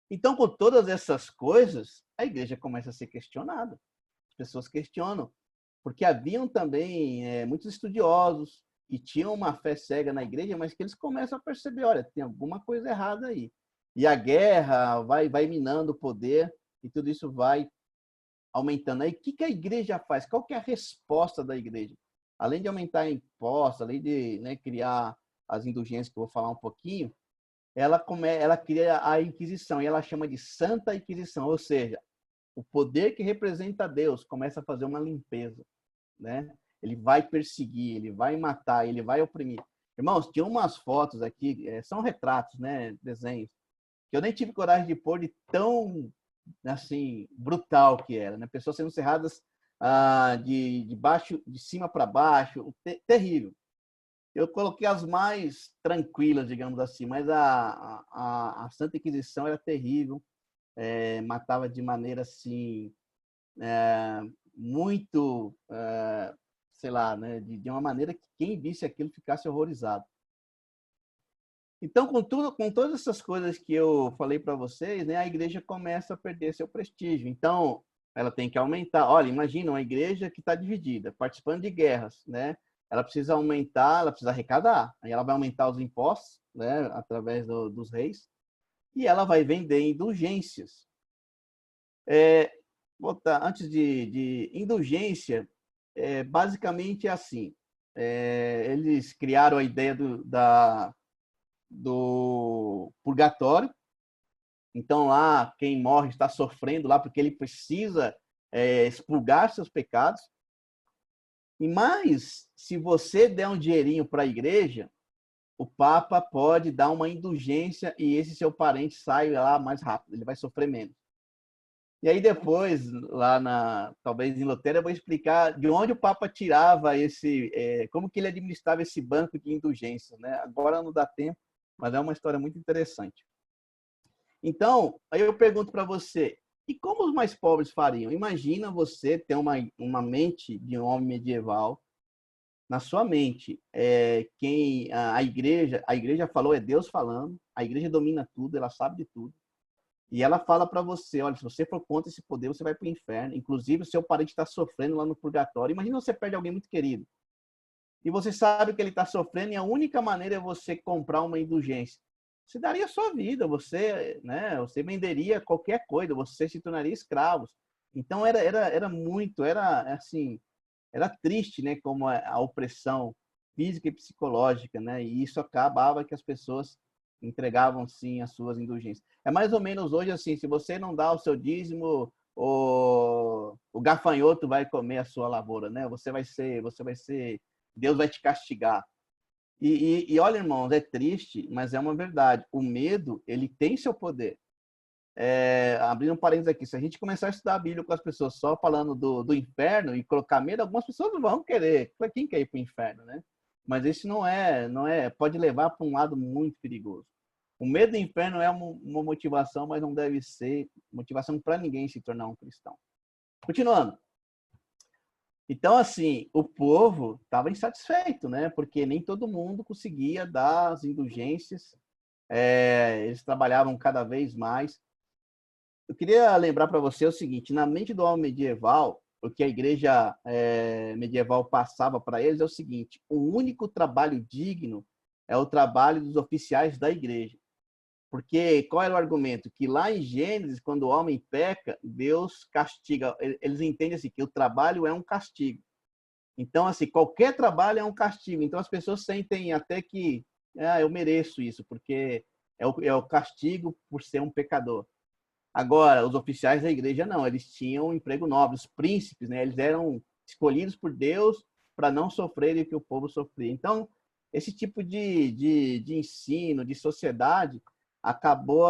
Então, com todas essas coisas, a igreja começa a ser questionada. As pessoas questionam, porque haviam também muitos estudiosos e tinham uma fé cega na igreja, mas que eles começam a perceber, olha, tem alguma coisa errada aí. E a guerra vai minando o poder e tudo isso vai aumentando. Aí, o que a igreja faz? Qual que é a resposta da igreja? Além de aumentar impostos, além de, né, criar as indulgências, que eu vou falar um pouquinho, ela cria a Inquisição, e ela chama de Santa Inquisição, ou seja, o poder que representa Deus começa a fazer uma limpeza, né? Ele vai perseguir, ele vai matar, ele vai oprimir. Irmãos, tinha umas fotos aqui, são retratos, né, desenhos, que eu nem tive coragem de pôr de tão, assim, brutal que era, né? Pessoas sendo serradas de baixo, de cima para baixo, terrível. Eu coloquei as mais tranquilas, digamos assim, mas a Santa Inquisição era terrível, matava de maneira assim, muito, sei lá, né, de uma maneira que quem visse aquilo ficasse horrorizado. Então, com todas essas coisas que eu falei para vocês, né, a igreja começa a perder seu prestígio. Então, ela tem que aumentar. Olha, imagina uma igreja que está dividida, participando de guerras, né? Ela precisa aumentar, ela precisa arrecadar. Aí ela vai aumentar os impostos, né, através dos reis, e ela vai vender indulgências. Antes de indulgência, basicamente é assim. Eles criaram a ideia do purgatório. Então lá quem morre está sofrendo lá porque ele precisa expurgar seus pecados. E mais, se você der um dinheirinho para a igreja, o Papa pode dar uma indulgência e esse seu parente sai lá mais rápido, ele vai sofrer menos. E aí depois, talvez em Lutero, eu vou explicar de onde o Papa tirava como que ele administrava esse banco de indulgências, né? Agora não dá tempo, mas é uma história muito interessante. Então, aí eu pergunto para você, e como os mais pobres fariam? Imagina você ter uma mente de um homem medieval, na sua mente, a igreja falou, é Deus falando, a igreja domina tudo, ela sabe de tudo, e ela fala para você, olha, se você for contra esse poder, você vai para o inferno, inclusive o seu parente está sofrendo lá no purgatório. Imagina você perde alguém muito querido, e você sabe que ele está sofrendo, e a única maneira é você comprar uma indulgência. Você daria a sua vida, você venderia qualquer coisa, você se tornaria escravo. Então era triste, né, como a opressão física e psicológica, né? E isso acabava que as pessoas entregavam sim as suas indulgências. É mais ou menos hoje assim, se você não dá o seu dízimo, o gafanhoto vai comer a sua lavoura, né? Deus vai te castigar. E olha, irmãos, é triste, mas é uma verdade. O medo, ele tem seu poder. Abrindo um parênteses aqui, se a gente começar a estudar a Bíblia com as pessoas só falando do inferno e colocar medo, algumas pessoas não vão querer. Quem quer ir para o inferno, né? Mas isso pode levar para um lado muito perigoso. O medo do inferno é uma motivação, mas não deve ser motivação para ninguém se tornar um cristão. Continuando. Então, assim, o povo estava insatisfeito, né? Porque nem todo mundo conseguia dar as indulgências. Eles trabalhavam cada vez mais. Eu queria lembrar para você o seguinte: na mente do homem medieval, o que a igreja medieval passava para eles é o seguinte: o único trabalho digno é o trabalho dos oficiais da igreja. Porque qual era o argumento? Que lá em Gênesis, quando o homem peca, Deus castiga. Eles entendem assim, que o trabalho é um castigo. Então, assim, qualquer trabalho é um castigo. Então, as pessoas sentem até que eu mereço isso, porque é o castigo por ser um pecador. Agora, os oficiais da igreja não, eles tinham um emprego nobre, os príncipes, né? Eles eram escolhidos por Deus para não sofrerem o que o povo sofria. Então, esse tipo de ensino, de sociedade, acabou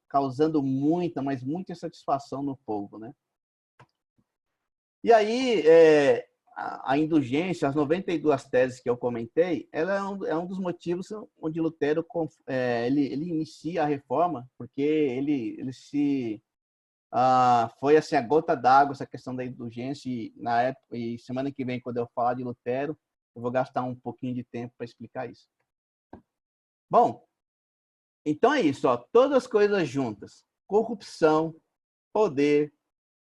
causando muita, mas muita insatisfação no povo, né? E aí, a indulgência, as 92 teses que eu comentei, ela é um dos motivos onde Lutero ele inicia a reforma, porque ele se foi assim a gota d'água essa questão da indulgência e na época e semana que vem quando eu falar de Lutero, eu vou gastar um pouquinho de tempo para explicar isso. Bom, então é isso, ó, todas as coisas juntas: corrupção, poder,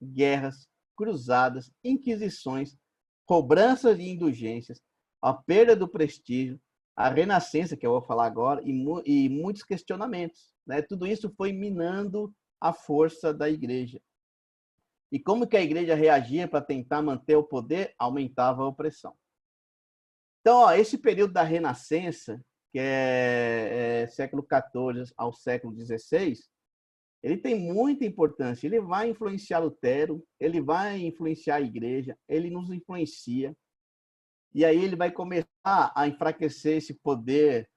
guerras, cruzadas, inquisições, cobranças de indulgências, a perda do prestígio, a renascença, que eu vou falar agora, e muitos questionamentos, né? Tudo isso foi minando a força da igreja. E como que a igreja reagia para tentar manter o poder? Aumentava a opressão. Então, ó, esse período da renascença, que é século XIV ao século XVI, ele tem muita importância. Ele vai influenciar Lutero, ele vai influenciar a igreja, ele nos influencia. E aí ele vai começar a enfraquecer esse poder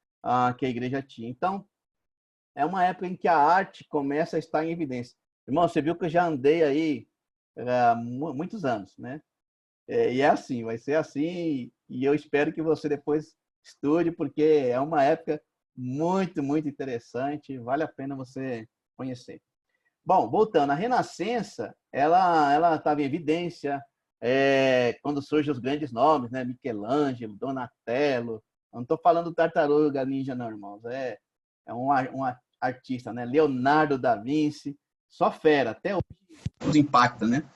que a igreja tinha. Então, é uma época em que a arte começa a estar em evidência. Irmão, você viu que eu já andei aí há muitos anos, né? E é assim, vai ser assim. E eu espero que você depois estude, porque é uma época muito, muito interessante. Vale a pena você conhecer. Bom, voltando, a Renascença, ela estava em evidência quando surgem os grandes nomes, né? Michelangelo, Donatello. Eu não estou falando do Tartaruga Ninja, não, irmãos. Um artista, né? Leonardo da Vinci, só fera, até hoje nos impacta, né?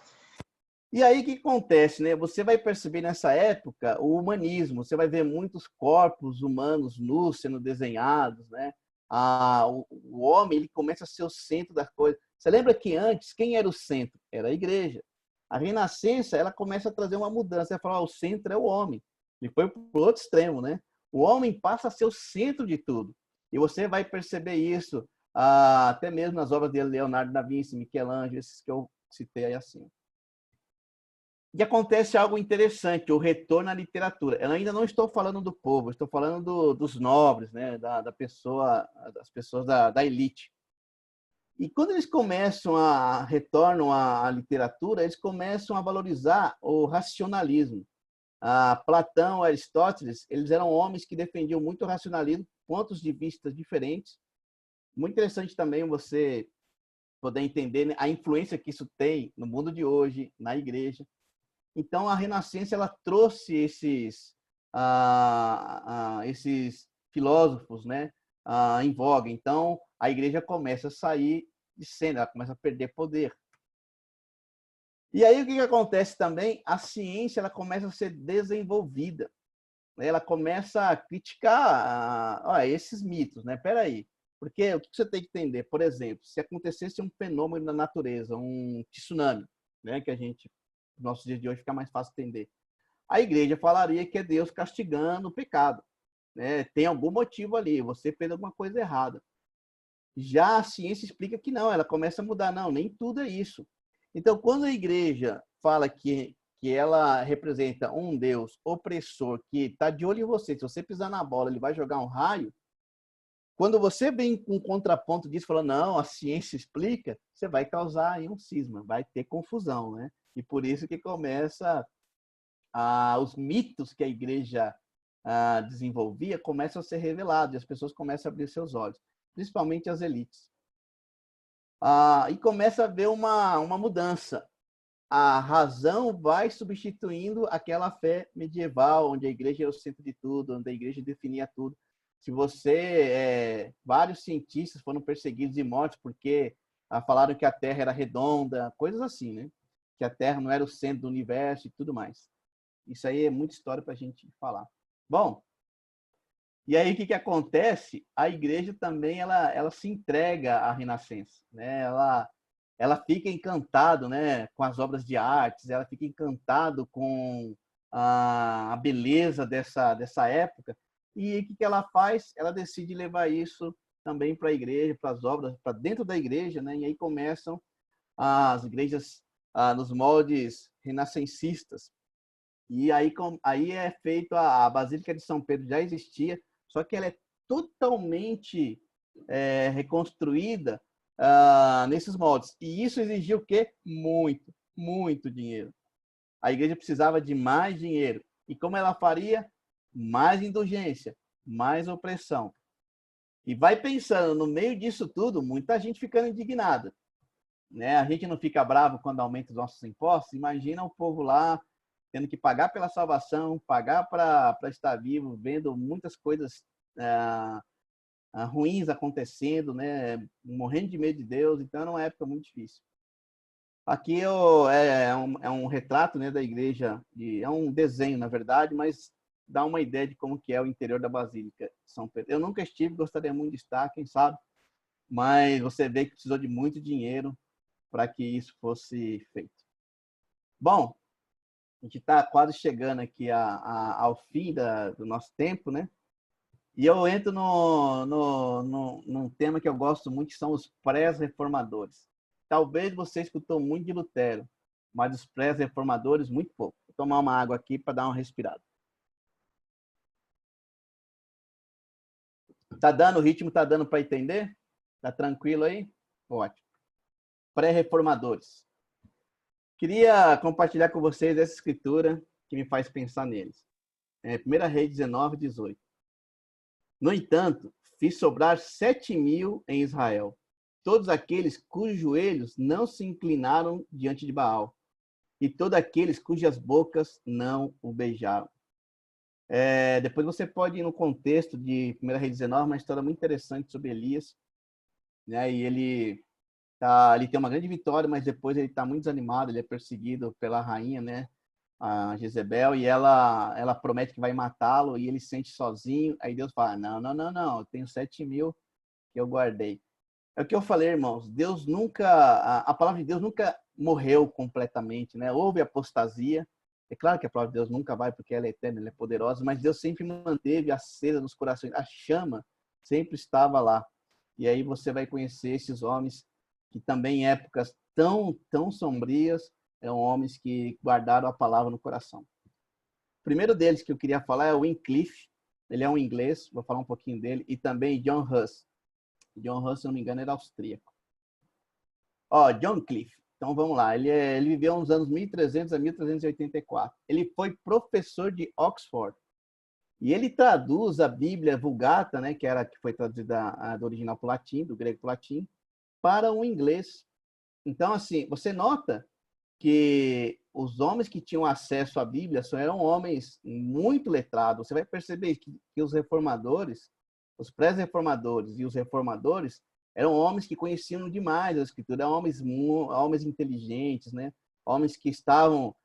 E aí o que acontece, né? Você vai perceber nessa época o humanismo, você vai ver muitos corpos humanos nus sendo desenhados, né? O homem ele começa a ser o centro das coisas. Você lembra que antes quem era o centro? Era a igreja. A Renascença ela começa a trazer uma mudança. Ela fala, o centro é o homem. E foi para o outro extremo, né? O homem passa a ser o centro de tudo. E você vai perceber isso até mesmo nas obras de Leonardo da Vinci, Michelangelo, esses que eu citei aí assim. E acontece algo interessante, o retorno à literatura. Eu ainda não estou falando do povo, estou falando dos nobres, né? das pessoas da elite. E quando eles retornam à literatura, eles começam a valorizar o racionalismo. Platão, Aristóteles, eles eram homens que defendiam muito o racionalismo, pontos de vista diferentes. Muito interessante também você poder entender, né, a influência que isso tem no mundo de hoje, na igreja. Então, a Renascença ela trouxe esses filósofos, né, em voga. Então, a igreja começa a sair de cena, ela começa a perder poder. E aí, o que acontece também? A ciência ela começa a ser desenvolvida. Ela começa a criticar esses mitos, né? Peraí, porque o que você tem que entender? Por exemplo, se acontecesse um fenômeno na natureza, um tsunami, né, que a gente nos nossos dias de hoje fica mais fácil entender. A igreja falaria que é Deus castigando o pecado, né? Tem algum motivo ali, você fez alguma coisa errada. Já a ciência explica que não, ela começa a mudar, não, nem tudo é isso. Então, quando a igreja fala que ela representa um Deus opressor que está de olho em você, se você pisar na bola, ele vai jogar um raio. Quando você vem com um contraponto disso, falando, não, a ciência explica, você vai causar aí um cisma, vai ter confusão, né? E por isso que começa os mitos que a igreja desenvolvia começam a ser revelados e as pessoas começam a abrir seus olhos, principalmente as elites. E começa a haver uma mudança. A razão vai substituindo aquela fé medieval, onde a igreja era o centro de tudo, onde a igreja definia tudo. Se vários cientistas foram perseguidos e mortos porque falaram que a Terra era redonda, coisas assim, né? Que a Terra não era o centro do universo e tudo mais. Isso aí é muita história para a gente falar. Bom, E aí, o que acontece? A igreja também, ela se entrega à Renascença, né? Ela fica encantado, né, com as obras de artes, ela fica encantado com a beleza dessa época. E o que ela faz? Ela decide levar isso também para a igreja, para as obras, para dentro da igreja, né? E aí começam as igrejas nos moldes renascencistas. E aí é feito a Basílica de São Pedro, já existia, só que ela é totalmente reconstruída nesses moldes. E isso exigiu o quê? Muito, muito dinheiro. A igreja precisava de mais dinheiro. E como ela faria? Mais indulgência, mais opressão. E vai pensando, no meio disso tudo, muita gente ficando indignada, né? A gente não fica bravo quando aumenta os nossos impostos. Imagina o povo lá tendo que pagar pela salvação, pagar para estar vivo, vendo muitas coisas ruins acontecendo, né? Morrendo de medo de Deus. Então, era uma época muito difícil. Aqui é um retrato, né, da igreja, é um desenho, na verdade, mas dá uma ideia de como que é o interior da Basílica de São Pedro. Eu nunca estive, gostaria muito de estar, quem sabe, mas você vê que precisou de muito dinheiro para que isso fosse feito. Bom, a gente está quase chegando aqui ao fim do nosso tempo, né? E eu entro num tema que eu gosto muito, que são os pré-reformadores. Talvez você escutou muito de Lutero, mas os pré-reformadores, muito pouco. Vou tomar uma água aqui para dar uma respirada. Tá dando, o ritmo tá dando para entender? Tá tranquilo aí? Ótimo. Pré-reformadores. Queria compartilhar com vocês essa escritura que me faz pensar neles. 1 Reis 19, 18. No entanto, fiz sobrar 7.000 em Israel, todos aqueles cujos joelhos não se inclinaram diante de Baal, e todos aqueles cujas bocas não o beijaram. Depois você pode ir no contexto de 1 Reis 19, uma história muito interessante sobre Elias, né? E ele tem uma grande vitória, mas depois ele está muito desanimado, ele é perseguido pela rainha, né? A Jezebel, e ela promete que vai matá-lo, e ele se sente sozinho. Aí Deus fala: não, não, não, não, eu tenho 7.000 que eu guardei. É o que eu falei, irmãos. Deus nunca, a palavra de Deus nunca morreu completamente, né? Houve apostasia. É claro que a palavra de Deus nunca vai, porque ela é eterna, ela é poderosa, mas Deus sempre manteve acesa nos corações. A chama sempre estava lá. E aí você vai conhecer esses homens que também em épocas tão sombrias, eram homens que guardaram a palavra no coração. O primeiro deles que eu queria falar é o Wycliffe. Ele é um inglês, vou falar um pouquinho dele, e também John Huss. John Huss, se não me engano, era austríaco. John Cliff. Então vamos lá. Ele viveu nos anos 1300 a 1384. Ele foi professor de Oxford. E ele traduz a Bíblia Vulgata, né, que foi traduzida do original para o latim, do grego para o latim, para o inglês. Então, assim, você nota que os homens que tinham acesso à Bíblia só eram homens muito letrados. Você vai perceber que os reformadores, os pré-reformadores e os reformadores eram homens que conheciam demais a Escritura, homens inteligentes, né? Homens que estavam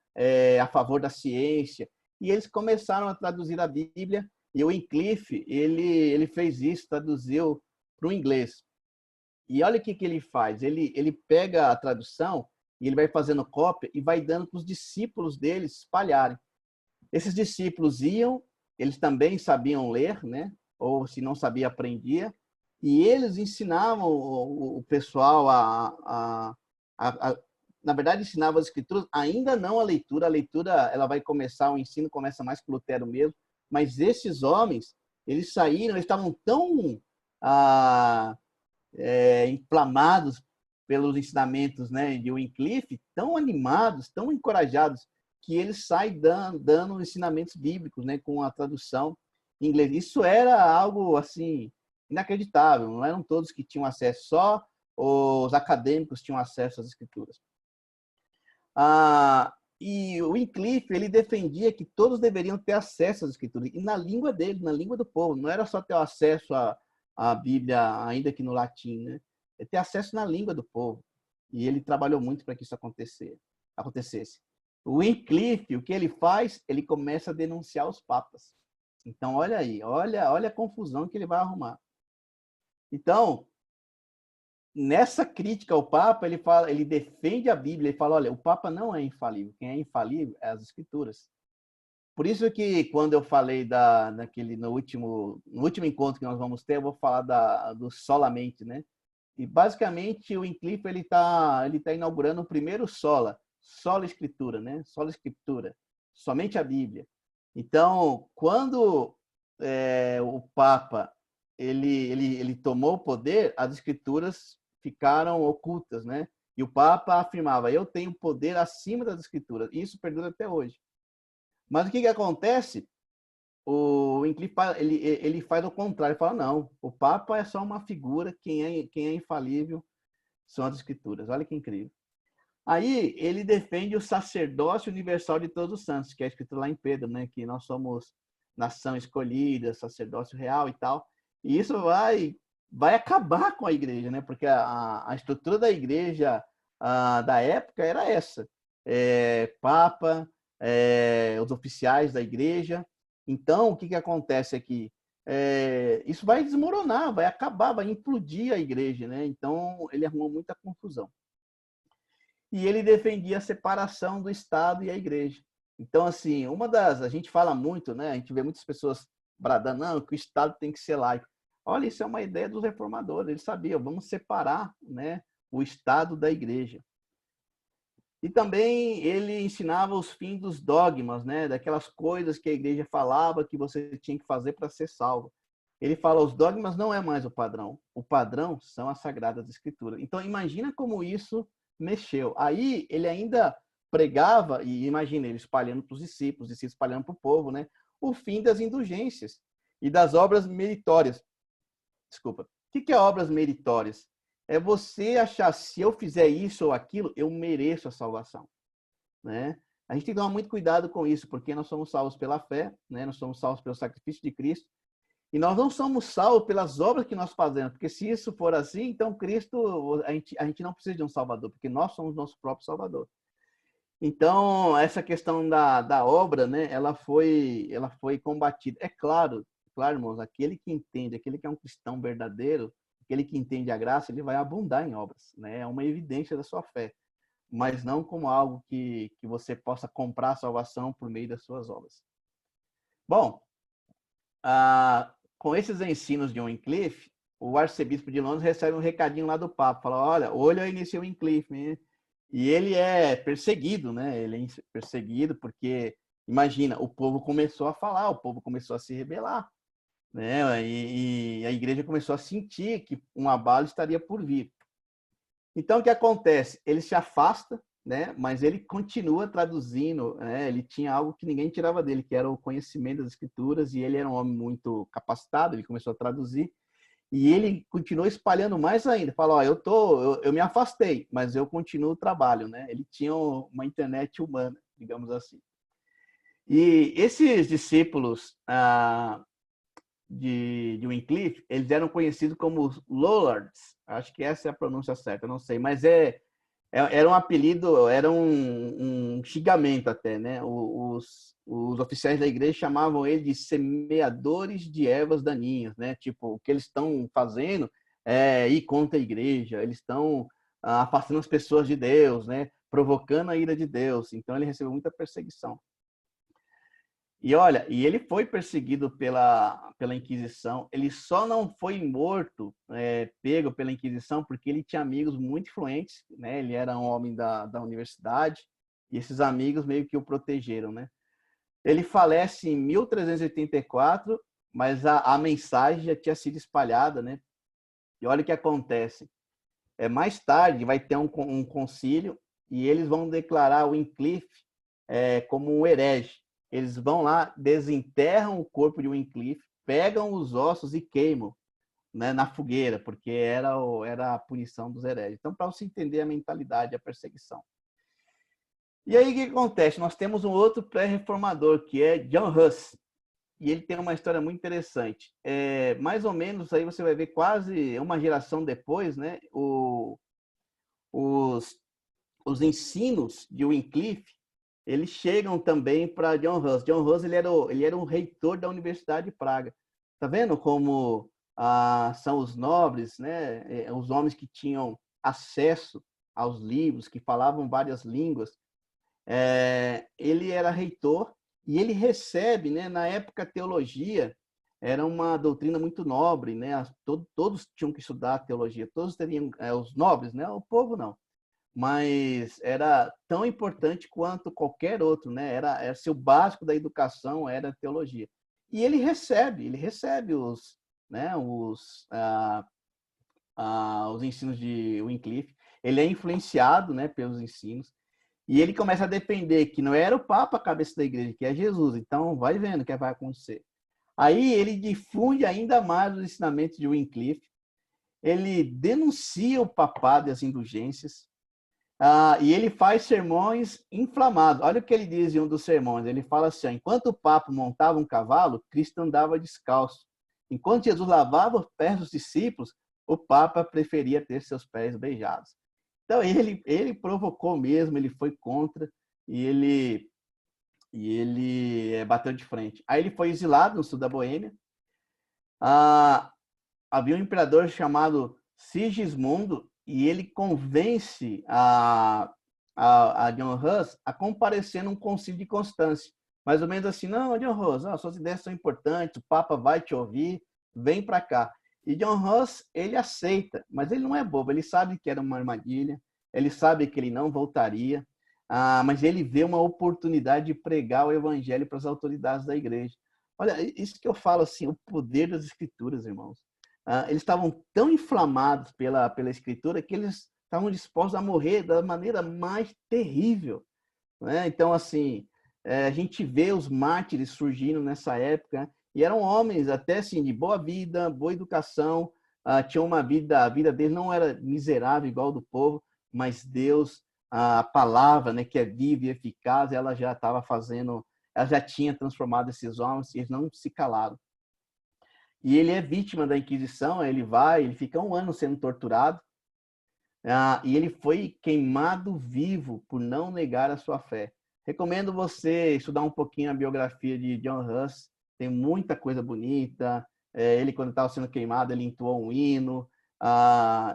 a favor da ciência. E eles começaram a traduzir a Bíblia, e o Wycliffe, ele fez isso, traduziu para o inglês. E olha o que ele faz. Ele pega a tradução e ele vai fazendo cópia e vai dando para os discípulos dele espalharem. Esses discípulos iam, eles também sabiam ler, né? Ou se não sabia, aprendia. E eles ensinavam o pessoal na verdade, ensinavam as escrituras, ainda não a leitura. A leitura, ela vai começar, o ensino começa mais com Lutero mesmo. Mas esses homens, eles saíram, eles estavam tão inflamados pelos ensinamentos, né, de Wycliffe, tão animados, tão encorajados, que eles saem dando ensinamentos bíblicos, né, com a tradução em inglês. Isso era algo assim inacreditável. Não eram todos que tinham acesso, só os acadêmicos tinham acesso às escrituras. E o Wycliffe, ele defendia que todos deveriam ter acesso às escrituras, e na língua dele, na língua do povo. Não era só ter acesso à Bíblia, ainda que no latim, né? É ter acesso na língua do povo. E ele trabalhou muito para que isso acontecesse. O Wycliffe, o que ele faz? Ele começa a denunciar os papas. Então, olha aí, olha a confusão que ele vai arrumar. Então, nessa crítica ao Papa, ele fala, ele defende a Bíblia, ele fala, olha, o Papa não é infalível, quem é infalível é as Escrituras. Por isso que quando eu falei no último encontro que nós vamos ter, eu vou falar do solamente, né? E basicamente o Wycliffe ele tá inaugurando o primeiro sola escritura, né? Sola escritura, somente a Bíblia. Então, quando o Papa ele tomou o poder, as escrituras ficaram ocultas, né? E o Papa afirmava: eu tenho poder acima das escrituras. E isso perdura até hoje. Mas o que acontece? O Wycliffe ele faz o contrário, ele fala: não, o Papa é só uma figura, quem é infalível são as escrituras. Olha que incrível. Aí ele defende o sacerdócio universal de todos os santos, que é escrito lá em Pedro, né? Que nós somos nação escolhida, sacerdócio real e tal. E isso vai acabar com a igreja, né? Porque a estrutura da igreja da época era essa: Papa, os oficiais da igreja. Então, o que acontece aqui? Isso vai desmoronar, vai acabar, vai implodir a igreja, né? Então, ele arrumou muita confusão. E ele defendia a separação do Estado e a igreja. Então, assim, a gente fala muito, né? A gente vê muitas pessoas bradando, não, que o Estado tem que ser laico. Olha, isso é uma ideia dos reformadores, eles sabiam, vamos separar, né, o Estado da igreja. E também ele ensinava os fins dos dogmas, né, daquelas coisas que a igreja falava que você tinha que fazer para ser salvo. Ele fala, os dogmas não é mais o padrão são as sagradas escrituras. Então, imagina como isso mexeu. Aí, ele ainda pregava, e imagina, ele espalhando para os discípulos espalhando para o povo, né, o fim das indulgências e das obras meritórias. Desculpa. O que é obras meritórias? É você achar, se eu fizer isso ou aquilo, eu mereço a salvação, né? A gente tem que tomar muito cuidado com isso, porque nós somos salvos pela fé, né? Nós somos salvos pelo sacrifício de Cristo, e nós não somos salvos pelas obras que nós fazemos, porque se isso for assim, então Cristo, a gente não precisa de um Salvador, porque nós somos nosso próprio Salvador. Então, essa questão da obra, né, ela foi combatida. É claro, irmãos, aquele que entende, aquele que é um cristão verdadeiro, aquele que entende a graça, ele vai abundar em obras, né? É uma evidência da sua fé, mas não como algo que você possa comprar a salvação por meio das suas obras. Bom, com esses ensinos de Wycliffe, o arcebispo de Londres recebe um recadinho lá do Papa, fala: olha, olha aí nesse Wycliffe, hein? E ele é perseguido, né? Ele é perseguido porque, imagina, o povo começou a falar, o povo começou a se rebelar, né? E a igreja começou a sentir que um abalo estaria por vir. Então, o que acontece? Ele se afasta, né? Mas ele continua traduzindo, né? Ele tinha algo que ninguém tirava dele, que era o conhecimento das escrituras, e ele era um homem muito capacitado, ele começou a traduzir, e ele continuou espalhando mais ainda. Falou: ó, eu me afastei, mas eu continuo o trabalho, né? Ele tinha uma internet humana, digamos assim. E esses discípulos de Wycliffe, eles eram conhecidos como os Lollards. Acho que essa é a pronúncia certa, não sei, mas era um apelido, era um xingamento até, né? Os oficiais da igreja chamavam ele de semeadores de ervas daninhas, né? Tipo, o que eles estão fazendo é ir contra a igreja, eles estão afastando as pessoas de Deus, né? Provocando a ira de Deus. Então, ele recebeu muita perseguição. E olha, ele foi perseguido pela Inquisição. Ele só não foi morto, pego pela Inquisição, porque ele tinha amigos muito influentes, né? Ele era um homem da universidade, e esses amigos meio que o protegeram, né? Ele falece em 1384, mas a mensagem já tinha sido espalhada, né? E olha o que acontece. Mais tarde vai ter um concílio, e eles vão declarar o Wycliffe como um herege. Eles vão lá, desenterram o corpo de Wycliffe, pegam os ossos e queimam, né, na fogueira, porque era a punição dos hereges. Então, para você entender a mentalidade, a perseguição. E aí, o que acontece? Nós temos um outro pré-reformador, que é John Huss, e ele tem uma história muito interessante. Mais ou menos, aí você vai ver quase uma geração depois, né, os ensinos de Wycliffe eles chegam também para John Hus. John Hus ele era o reitor da Universidade de Praga. Tá vendo como são os nobres, né? Os homens que tinham acesso aos livros, que falavam várias línguas. Ele era reitor e ele recebe, né? Na época, a teologia era uma doutrina muito nobre, né? Todos tinham que estudar teologia, todos teriam, os nobres, né? O povo não, mas era tão importante quanto qualquer outro, né? Era o básico da educação era a teologia. E ele recebe os, né? Os ensinos de Wycliffe. Ele é influenciado, né? Pelos ensinos e ele começa a defender que não era o Papa a cabeça da igreja, que é Jesus. Então, vai vendo o que vai acontecer. Aí ele difunde ainda mais os ensinamentos de Wycliffe. Ele denuncia o papado e as indulgências. E ele faz sermões inflamados. Olha o que ele diz em um dos sermões. Ele fala assim: enquanto o Papa montava um cavalo, Cristo andava descalço. Enquanto Jesus lavava os pés dos discípulos, o Papa preferia ter seus pés beijados. Então ele provocou mesmo, ele foi contra e ele bateu de frente. Aí ele foi exilado no sul da Boêmia. Havia um imperador chamado Sigismundo e ele convence a John Hus a comparecer num concílio de Constância. Mais ou menos assim, não, John Hus, suas ideias são importantes, o Papa vai te ouvir, vem para cá. E John Hus, ele aceita, mas ele não é bobo, ele sabe que era uma armadilha, ele sabe que ele não voltaria, mas ele vê uma oportunidade de pregar o evangelho para as autoridades da igreja. Olha, isso que eu falo assim, o poder das escrituras, irmãos. Eles estavam tão inflamados pela escritura que eles estavam dispostos a morrer da maneira mais terrível, né? Então, assim, a gente vê os mártires surgindo nessa época, e eram homens até assim, de boa vida, boa educação, tinham uma vida, a vida deles não era miserável igual do povo, mas Deus, a palavra, né, que é viva e eficaz, ela já estava fazendo, ela já tinha transformado esses homens, e eles não se calaram. E ele é vítima da Inquisição, ele fica 1 ano sendo torturado, e ele foi queimado vivo por não negar a sua fé. Recomendo você estudar um pouquinho a biografia de John Hus, tem muita coisa bonita. Ele, quando estava sendo queimado, ele entoou um hino.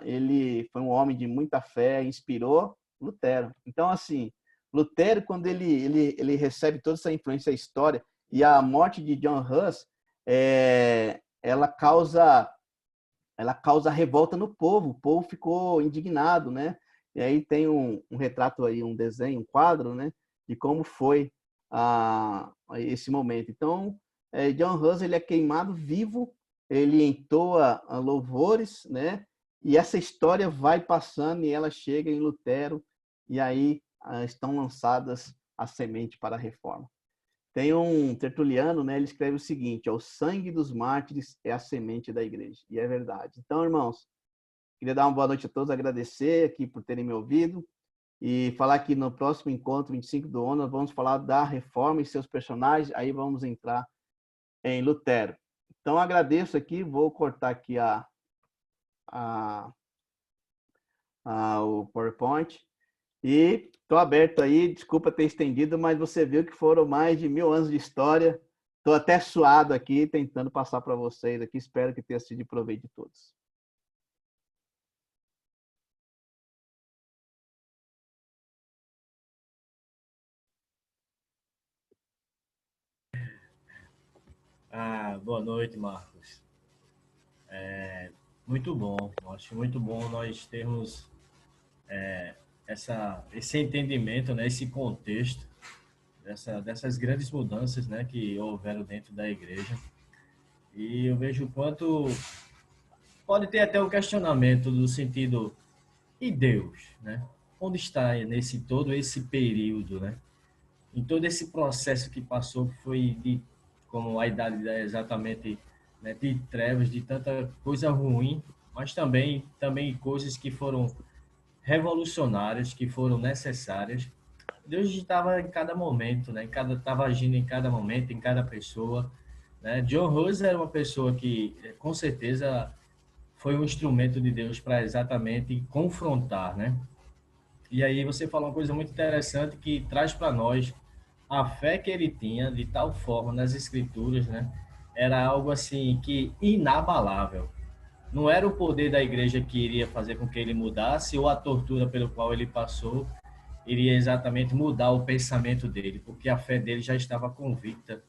Ele foi um homem de muita fé, inspirou Lutero. Então, assim, Lutero, quando ele recebe toda essa influência da história, e a morte de John Hus, ela causa revolta no povo. O povo ficou indignado, né? E aí tem um retrato aí, um desenho, um quadro, né? De como foi esse momento. Então, John Hus, ele é queimado vivo, ele entoa louvores, né? E essa história vai passando e ela chega em Lutero, e aí estão lançadas a semente para a reforma. Tem um tertuliano, né? Ele escreve o seguinte: o sangue dos mártires é a semente da igreja. E é verdade. Então, irmãos, queria dar uma boa noite a todos, agradecer aqui por terem me ouvido e falar que no próximo encontro, 25 do ONU, nós vamos falar da reforma e seus personagens, aí vamos entrar em Lutero. Então, agradeço aqui, vou cortar aqui o PowerPoint. E estou aberto aí, desculpa ter estendido, mas você viu que foram mais de 1000 anos de história. Estou até suado aqui, tentando passar para vocês aqui. Espero que tenha sido de proveito de todos. Boa noite, Marcos. Muito bom, acho muito bom nós termos esse entendimento, né, esse contexto dessas grandes mudanças, né, que houveram dentro da igreja. E eu vejo o quanto pode ter até um questionamento do sentido, e Deus, né? Onde está nesse todo esse período, né? Em todo esse processo que passou, que foi como a idade exatamente, né, de trevas, de tanta coisa ruim, mas também coisas que foram revolucionárias, que foram necessárias. Deus estava em cada momento, né? Estava agindo em cada momento, em cada pessoa, né? John Hus era uma pessoa que, com certeza, foi um instrumento de Deus para exatamente confrontar, né? E aí você falou uma coisa muito interessante que traz para nós a fé que ele tinha de tal forma nas escrituras, né? Era algo assim que inabalável. Não era o poder da igreja que iria fazer com que ele mudasse ou a tortura pelo qual ele passou iria exatamente mudar o pensamento dele, porque a fé dele já estava convicta.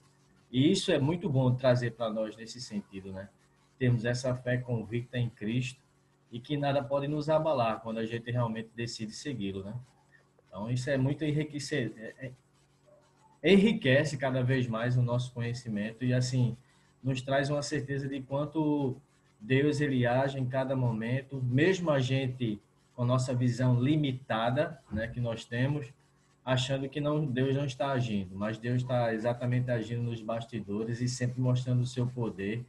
E isso é muito bom trazer para nós nesse sentido, né? Termos essa fé convicta em Cristo e que nada pode nos abalar quando a gente realmente decide segui-lo, né? Então isso é muito enriquecedor, enriquece cada vez mais o nosso conhecimento e assim nos traz uma certeza de quanto Deus ele age em cada momento, mesmo a gente com nossa visão limitada, né, que nós temos, achando que não Deus não está agindo, mas Deus está exatamente agindo nos bastidores e sempre mostrando o seu poder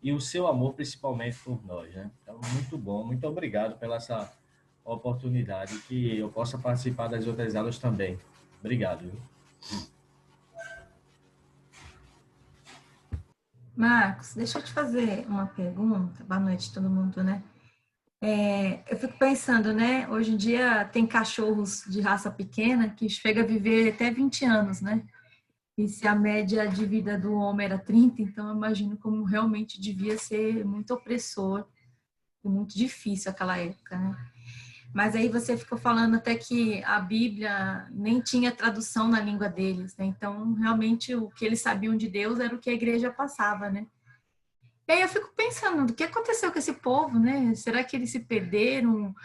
e o seu amor principalmente por nós, né? Então muito bom, muito obrigado pela essa oportunidade que eu possa participar das outras aulas também. Obrigado. Viu? Marcos, deixa eu te fazer uma pergunta. Boa noite, todo mundo, né? Eu fico pensando, né? Hoje em dia tem cachorros de raça pequena que chega a viver até 20 anos, né? E se a média de vida do homem era 30, então eu imagino como realmente devia ser muito opressor e muito difícil aquela época, né? Mas aí você ficou falando até que a Bíblia nem tinha tradução na língua deles, né? Então, realmente, o que eles sabiam de Deus era o que a igreja passava, né? E aí eu fico pensando, o que aconteceu com esse povo, né? Será que eles se perderam?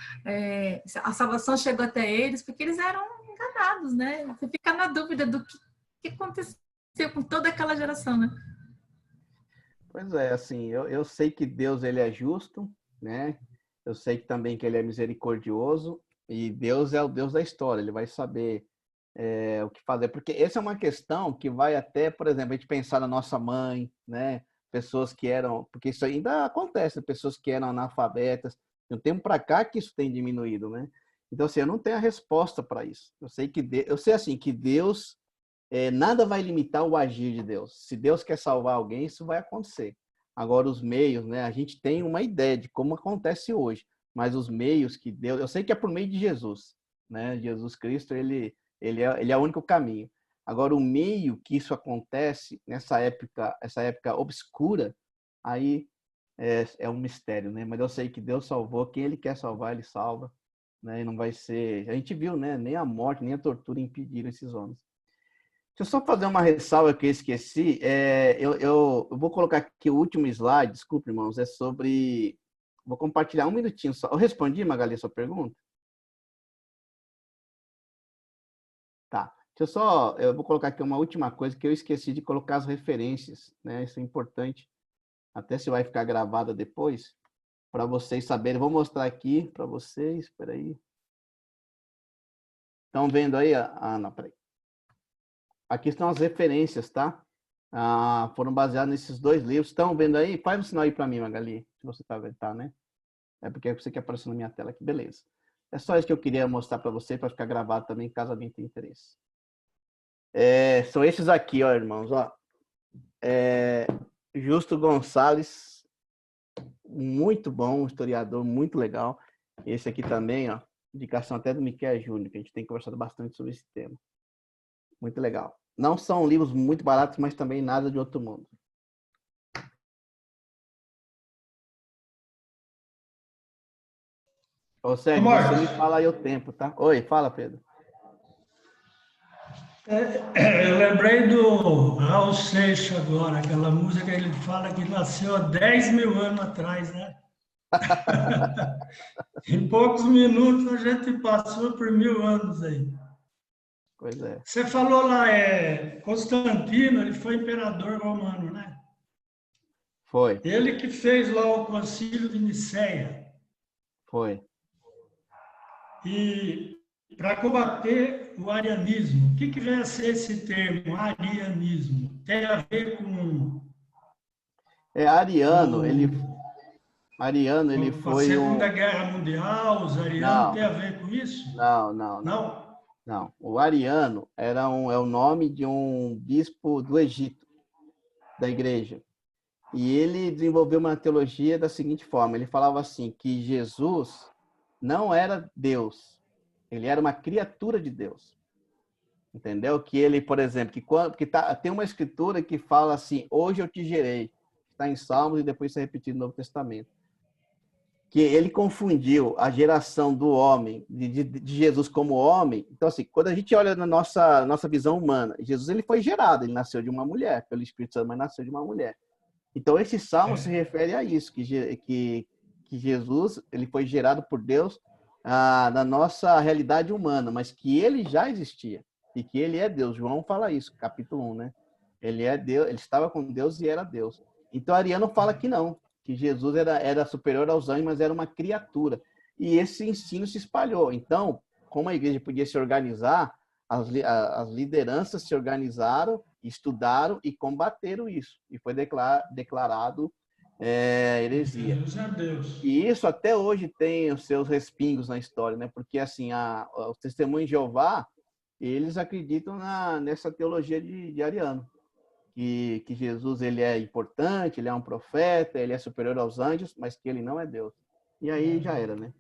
A salvação chegou até eles? Porque eles eram enganados, né? Você fica na dúvida do que aconteceu com toda aquela geração, né? Pois é, assim, eu sei que Deus ele é justo, né? Eu sei que também que ele é misericordioso e Deus é o Deus da história, ele vai saber o que fazer, porque essa é uma questão que vai até, por exemplo, a gente pensar na nossa mãe, né? Pessoas que eram, porque isso ainda acontece, pessoas que eram analfabetas, de um tempo para cá que isso tem diminuído, né? Então, assim, eu não tenho a resposta para isso. Eu sei que eu sei assim que Deus nada vai limitar o agir de Deus. Se Deus quer salvar alguém, isso vai acontecer. Agora, os meios, né? A gente tem uma ideia de como acontece hoje, mas os meios que Deus, eu sei que é por meio de Jesus, né? Jesus Cristo, ele é o único caminho. Agora, o meio que isso acontece nessa época, essa época obscura, aí é um mistério, né? Mas eu sei que Deus salvou, quem Ele quer salvar, Ele salva, né? E não vai ser. A gente viu, né? Nem a morte, nem a tortura impediram esses homens. Deixa eu só fazer uma ressalva que eu esqueci. Eu vou colocar aqui o último slide, desculpe, irmãos, é sobre. Vou compartilhar um minutinho só. Eu respondi, Magali, a sua pergunta? Tá. Eu vou colocar aqui uma última coisa que eu esqueci de colocar as referências, né? Isso é importante, até se vai ficar gravada depois, para vocês saberem. Vou mostrar aqui para vocês, espera aí. Estão vendo aí? Não, peraí. Aqui estão as referências, tá? Foram baseadas nesses dois livros. Estão vendo aí? Faz um sinal aí para mim, Magali, se você está vendo, tá, né? É porque você quer aparecer na minha tela aqui, beleza. É só isso que eu queria mostrar para você, para ficar gravado também, caso alguém tenha interesse. São esses aqui, ó, irmãos, ó. Justo Gonçalves, muito bom, historiador, muito legal. Esse aqui também, ó, indicação até do Miquel Júnior, que a gente tem conversado bastante sobre esse tema. Muito legal. Não são livros muito baratos, mas também nada de outro mundo. Ô, Sérgio, você me fala aí o tempo, tá? Oi, fala, Pedro. Eu lembrei do Raul Seixas agora, aquela música que ele fala que nasceu há 10 mil anos atrás, né? Em poucos minutos a gente passou por 1000 anos aí. Pois é. Você falou lá, Constantino, ele foi imperador romano, né? Foi. Ele que fez lá o Concílio de Nicéia. Foi. E para combater o arianismo, o que vem a ser esse termo, arianismo? Tem a ver com Ariano, ele com a foi Segunda um... Guerra Mundial, os arianos, tem Não, a ver com isso? não. Não. O Ariano é o nome de um bispo do Egito, da igreja. E ele desenvolveu uma teologia da seguinte forma: ele falava assim, que Jesus não era Deus, Ele era uma criatura de Deus. Entendeu? Que ele, por exemplo, tem uma escritura que fala assim, hoje eu te gerei. Está em Salmos e depois isso é repetido no Novo Testamento. Que ele confundiu a geração do homem, de Jesus como homem. Então, assim, quando a gente olha na nossa visão humana, Jesus ele foi gerado, ele nasceu de uma mulher, pelo Espírito Santo, mas nasceu de uma mulher. Então, esse salmo se refere a isso, que Jesus ele foi gerado por Deus na nossa realidade humana, mas que ele já existia e que ele é Deus. João fala isso, capítulo 1, né? Ele é Deus, ele estava com Deus e era Deus. Então, Ariano fala que não, que Jesus era superior aos anjos, mas era uma criatura. E esse ensino se espalhou. Então, como a igreja podia se organizar, as lideranças se organizaram, estudaram e combateram isso. E foi declarado heresia. Jesus é Deus. E isso até hoje tem os seus respingos na história, né? Porque assim, os testemunhos de Jeová, eles acreditam nessa teologia de Ariano. Que Jesus ele é importante, ele é um profeta, ele é superior aos anjos, mas que ele não é Deus. E aí já era, né?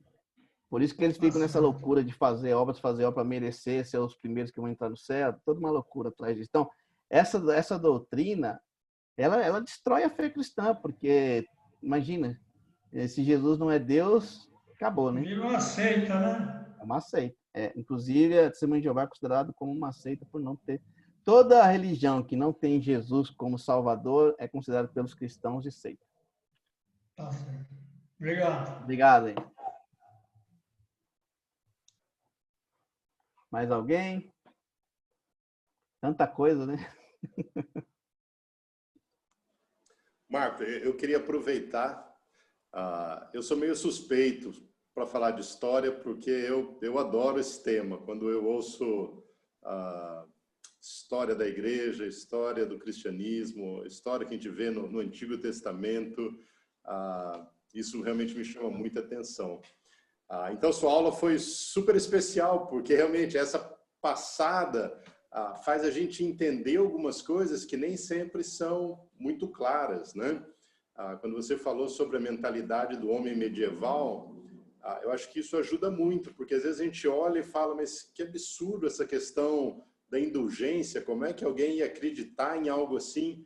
Por isso que eles ficam nessa loucura de fazer obra para merecer ser os primeiros que vão entrar no céu, toda uma loucura atrás disso. Então, essa doutrina, ela destrói a fé cristã, porque, imagina, se Jesus não é Deus, acabou, né? Virou uma seita, né? É uma seita. Inclusive, a Testemunha de Jeová é considerado como uma seita por não ter. Toda religião que não tem Jesus como Salvador é considerada pelos cristãos de seita. Tá certo. Obrigado. Obrigado, hein? Mais alguém? Tanta coisa, né? Marco, eu queria aproveitar. Eu sou meio suspeito para falar de história, porque eu adoro esse tema. Quando eu ouço história da igreja, história do cristianismo, história que a gente vê no Antigo Testamento, isso realmente me chama muita atenção. Então, sua aula foi super especial, porque realmente essa passada faz a gente entender algumas coisas que nem sempre são muito claras, né? Quando você falou sobre a mentalidade do homem medieval, eu acho que isso ajuda muito, porque às vezes a gente olha e fala, mas que absurdo essa questão da indulgência, como é que alguém ia acreditar em algo assim?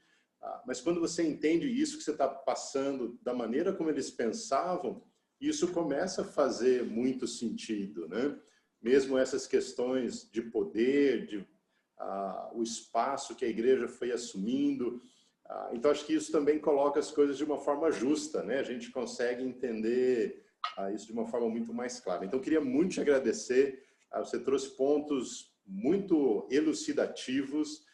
Mas quando você entende isso que você está passando, da maneira como eles pensavam, isso começa a fazer muito sentido, né? Mesmo essas questões de poder, o espaço que a igreja foi assumindo. Então, acho que isso também coloca as coisas de uma forma justa, né? A gente consegue entender isso de uma forma muito mais clara. Então, queria muito te agradecer. Você trouxe pontos muito elucidativos,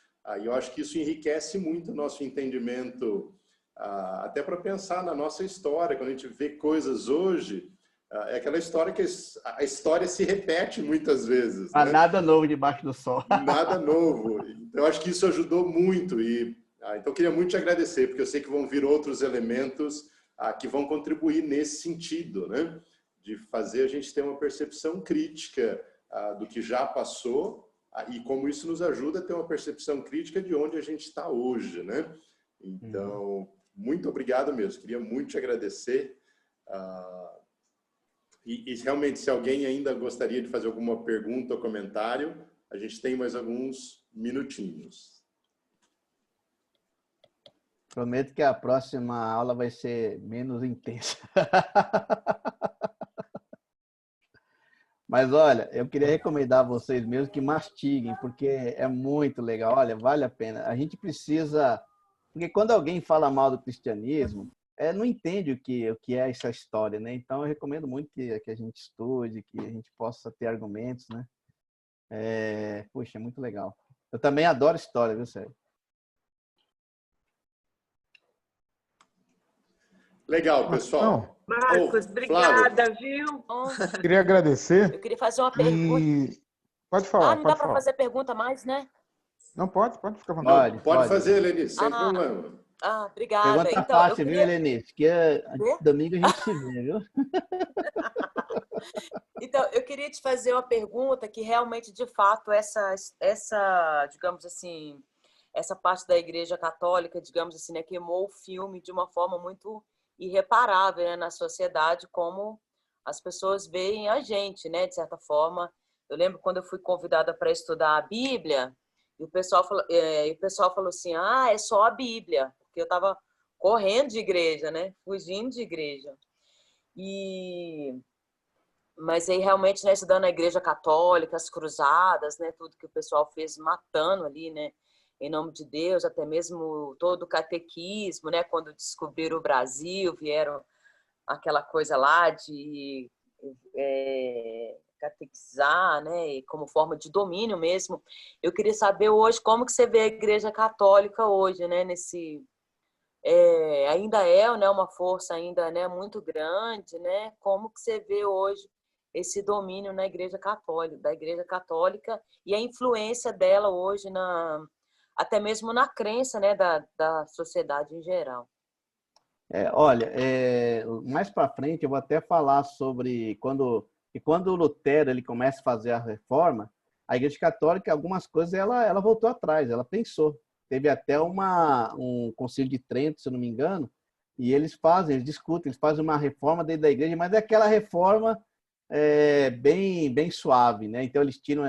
e eu acho que isso enriquece muito o nosso entendimento, até para pensar na nossa história. Quando a gente vê coisas hoje, é aquela história que a história se repete muitas vezes. Há né? nada novo debaixo do sol. Nada novo. Então, eu acho que isso ajudou muito. Então, eu queria muito te agradecer, porque eu sei que vão vir outros elementos que vão contribuir nesse sentido, né? De fazer a gente ter uma percepção crítica do que já passou, e como isso nos ajuda a ter uma percepção crítica de onde a gente está hoje, né? Então, muito obrigado mesmo. Queria muito te agradecer. E realmente, se alguém ainda gostaria de fazer alguma pergunta ou comentário, a gente tem mais alguns minutinhos. Prometo que a próxima aula vai ser menos intensa. Mas olha, eu queria recomendar a vocês mesmo que mastiguem, porque é muito legal. Olha, vale a pena. A gente precisa... Porque quando alguém fala mal do cristianismo, não entende o que é essa história, né? Então, eu recomendo muito que a gente estude, que a gente possa ter argumentos, né? Poxa, é muito legal. Eu também adoro história, viu, Sérgio? Legal, pessoal. Marcos, obrigada, viu? Queria agradecer. Eu queria fazer uma pergunta. Pode falar. Não dá para fazer pergunta mais, né? Não, pode ficar à vontade. Pode fazer, Lenice, sem problema. Obrigada. Pergunta então, fácil, viu, Helenice? Que domingo a gente se vê, viu? Então, eu queria te fazer uma pergunta que realmente, de fato, essa, digamos assim, essa parte da Igreja Católica, digamos assim, né, queimou o filme de uma forma muito irreparável, né, na sociedade, como as pessoas veem a gente, né, de certa forma, Eu lembro quando eu fui convidada para estudar a Bíblia, e o pessoal falou assim, ah, é só a Bíblia, porque eu estava correndo de igreja, né? Fugindo de igreja. Mas aí realmente, né, estudando a igreja católica, as cruzadas, né, tudo que o pessoal fez matando ali, né, em nome de Deus, até mesmo todo o catequismo, né, quando descobriram o Brasil, vieram aquela coisa lá de catequizar, né, como forma de domínio mesmo. Eu queria saber hoje como que você vê a igreja católica hoje, né, ainda né, uma força ainda, né, muito grande, né? Como que você vê hoje esse domínio na Igreja Católica, da Igreja Católica e a influência dela hoje até mesmo na crença, né, da sociedade em geral? Olha, mais para frente eu vou até falar sobre quando o Lutero ele começa a fazer a reforma, a Igreja Católica, algumas coisas ela voltou atrás, ela pensou. Teve até um concílio de Trento, se eu não me engano, e eles discutem, eles fazem uma reforma dentro da igreja, mas é aquela reforma bem suave, né? Então eles tiram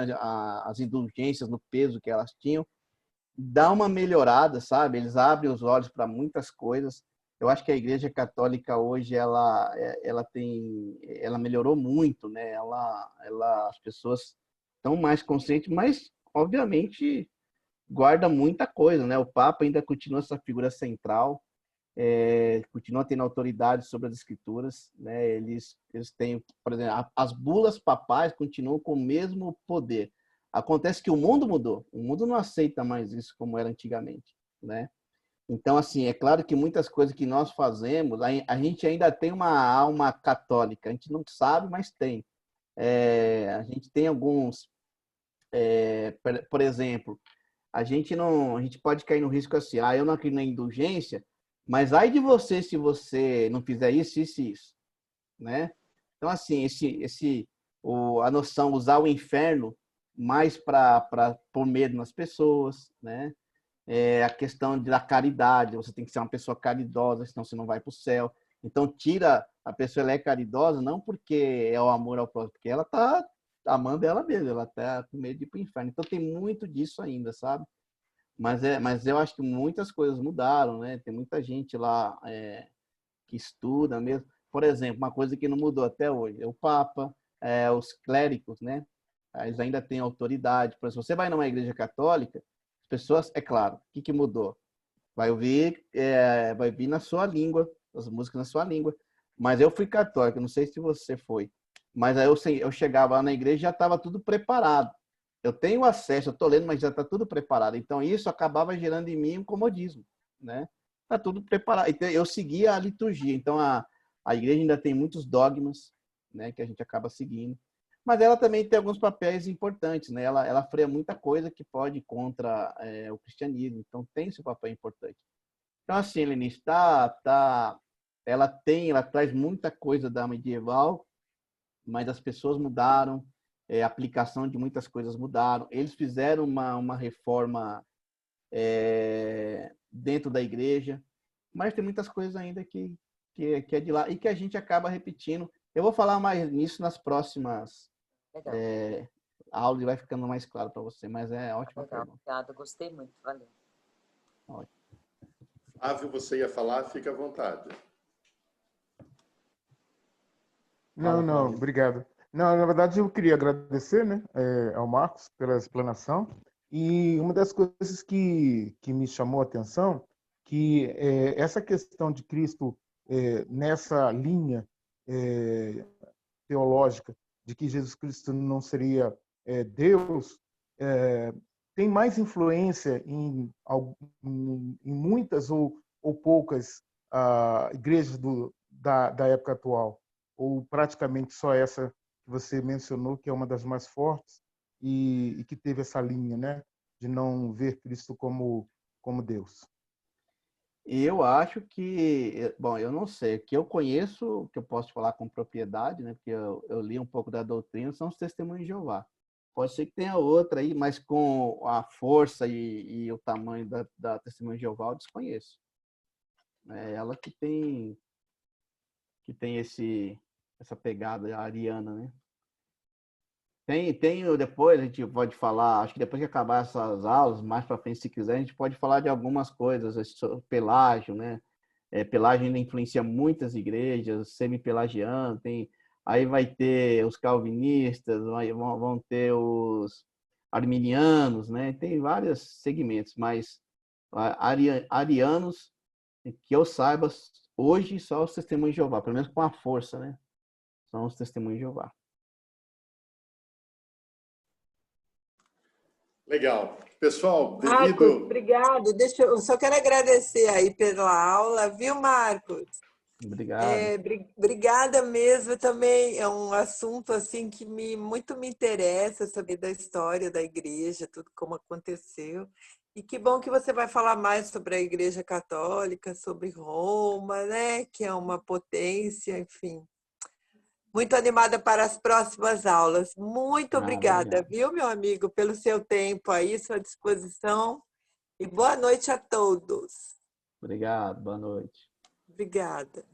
as indulgências no peso que elas tinham, dá uma melhorada, sabe? Eles abrem os olhos para muitas coisas. Eu acho que a Igreja Católica hoje ela melhorou muito, né? As pessoas estão mais conscientes, mas obviamente guarda muita coisa, né? O Papa ainda continua essa figura central, continua tendo autoridade sobre as escrituras, né? Eles têm, por exemplo, as bulas papais continuam com o mesmo poder. Acontece que o mundo mudou, o mundo não aceita mais isso como era antigamente, né? Então, assim, é claro que muitas coisas que nós fazemos, a gente ainda tem uma alma católica, a gente não sabe, mas tem. A gente tem alguns, por exemplo, a gente pode cair no risco assim, eu não acredito na indulgência, mas ai de você se você não fizer isso, isso e isso, né? Então, assim, a noção, usar o inferno mais para pôr medo nas pessoas, né? A questão da caridade, você tem que ser uma pessoa caridosa, senão você não vai para o céu. Então, a pessoa ela é caridosa não porque é o amor ao próximo, porque ela está amando ela mesma, ela está com medo de ir para o inferno. Então, tem muito disso ainda, sabe? Mas eu acho que muitas coisas mudaram, né? Tem muita gente lá que estuda mesmo. Por exemplo, uma coisa que não mudou até hoje, o Papa, os clérigos, né? Eles ainda têm autoridade. Por exemplo, você vai numa igreja católica, as pessoas, é claro, o que mudou? Vai ouvir na sua língua, as músicas na sua língua. Mas eu fui católico, não sei se você foi. Mas aí eu chegava lá na igreja e já estava tudo preparado. Eu tenho acesso, eu estou lendo, mas já está tudo preparado. Então, isso acabava gerando em mim um comodismo, né? Está tudo preparado. Então, eu seguia a liturgia. Então, a igreja ainda tem muitos dogmas, né, que a gente acaba seguindo. Mas ela também tem alguns papéis importantes, né? Ela freia muita coisa que pode ir contra o cristianismo. Então, tem seu papel importante. Então, assim, Lenice, ela traz muita coisa da medieval, mas as pessoas mudaram, a aplicação de muitas coisas mudaram. Eles fizeram uma reforma dentro da igreja, mas tem muitas coisas ainda que é de lá e que a gente acaba repetindo. Eu vou falar mais nisso nas próximas aulas e vai ficando mais claro para você, mas é ótima pergunta. Obrigada, gostei muito, valeu. Ótimo. Flávio, você ia falar? Fica à vontade. Não, obrigado. Não, na verdade, eu queria agradecer, né, ao Marcos pela explanação. E uma das coisas que me chamou a atenção, que essa questão de Cristo nessa linha teológica de que Jesus Cristo não seria Deus, tem mais influência em muitas ou poucas igrejas da época atual, ou praticamente só essa que você mencionou, que é uma das mais fortes e que teve essa linha, né, de não ver Cristo como Deus. E eu acho que, bom, eu não sei, o que eu conheço, que eu posso falar com propriedade, né, porque eu li um pouco da doutrina, são os testemunhos de Jeová. Pode ser que tenha outra aí, mas com a força e o tamanho da testemunha de Jeová, eu desconheço. É ela que tem essa pegada ariana, né? Depois a gente pode falar, acho que depois que acabar essas aulas, mais para frente, se quiser, a gente pode falar de algumas coisas, Pelágio, né? Pelágio ainda influencia muitas igrejas, semi-pelagiano, aí vai ter os calvinistas, vão ter os arminianos, né? Tem vários segmentos, mas arianos, que eu saiba, hoje só os testemunhos de Jeová, pelo menos com a força, né? São os testemunhos de Jeová. Legal. Pessoal, Marcos, obrigado. Eu só quero agradecer aí pela aula, viu, Marcos? Obrigado. Obrigada mesmo. Também é um assunto assim que muito me interessa, saber da história da igreja, tudo como aconteceu. E que bom que você vai falar mais sobre a Igreja Católica, sobre Roma, né? Que é uma potência, enfim. Muito animada para as próximas aulas. Muito obrigada, viu, meu amigo, pelo seu tempo aí, sua disposição. E boa noite a todos. Obrigado, boa noite. Obrigada.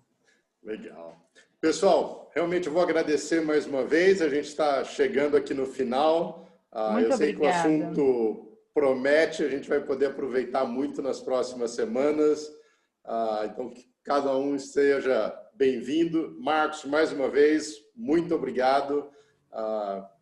Legal. Pessoal, realmente eu vou agradecer mais uma vez. A gente está chegando aqui no final. Muito eu sei obrigada. que o assunto promete, a gente vai poder aproveitar muito nas próximas semanas. Então, que cada um esteja bem-vindo. Marcos, mais uma vez, muito obrigado.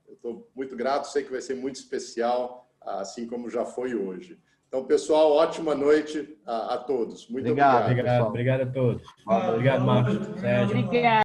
Eu estou muito grato, sei que vai ser muito especial, assim como já foi hoje. Então, pessoal, ótima noite a todos. Muito obrigado. Obrigado a todos. Obrigado, Obrigado, Marcos. Sérgio. Obrigada.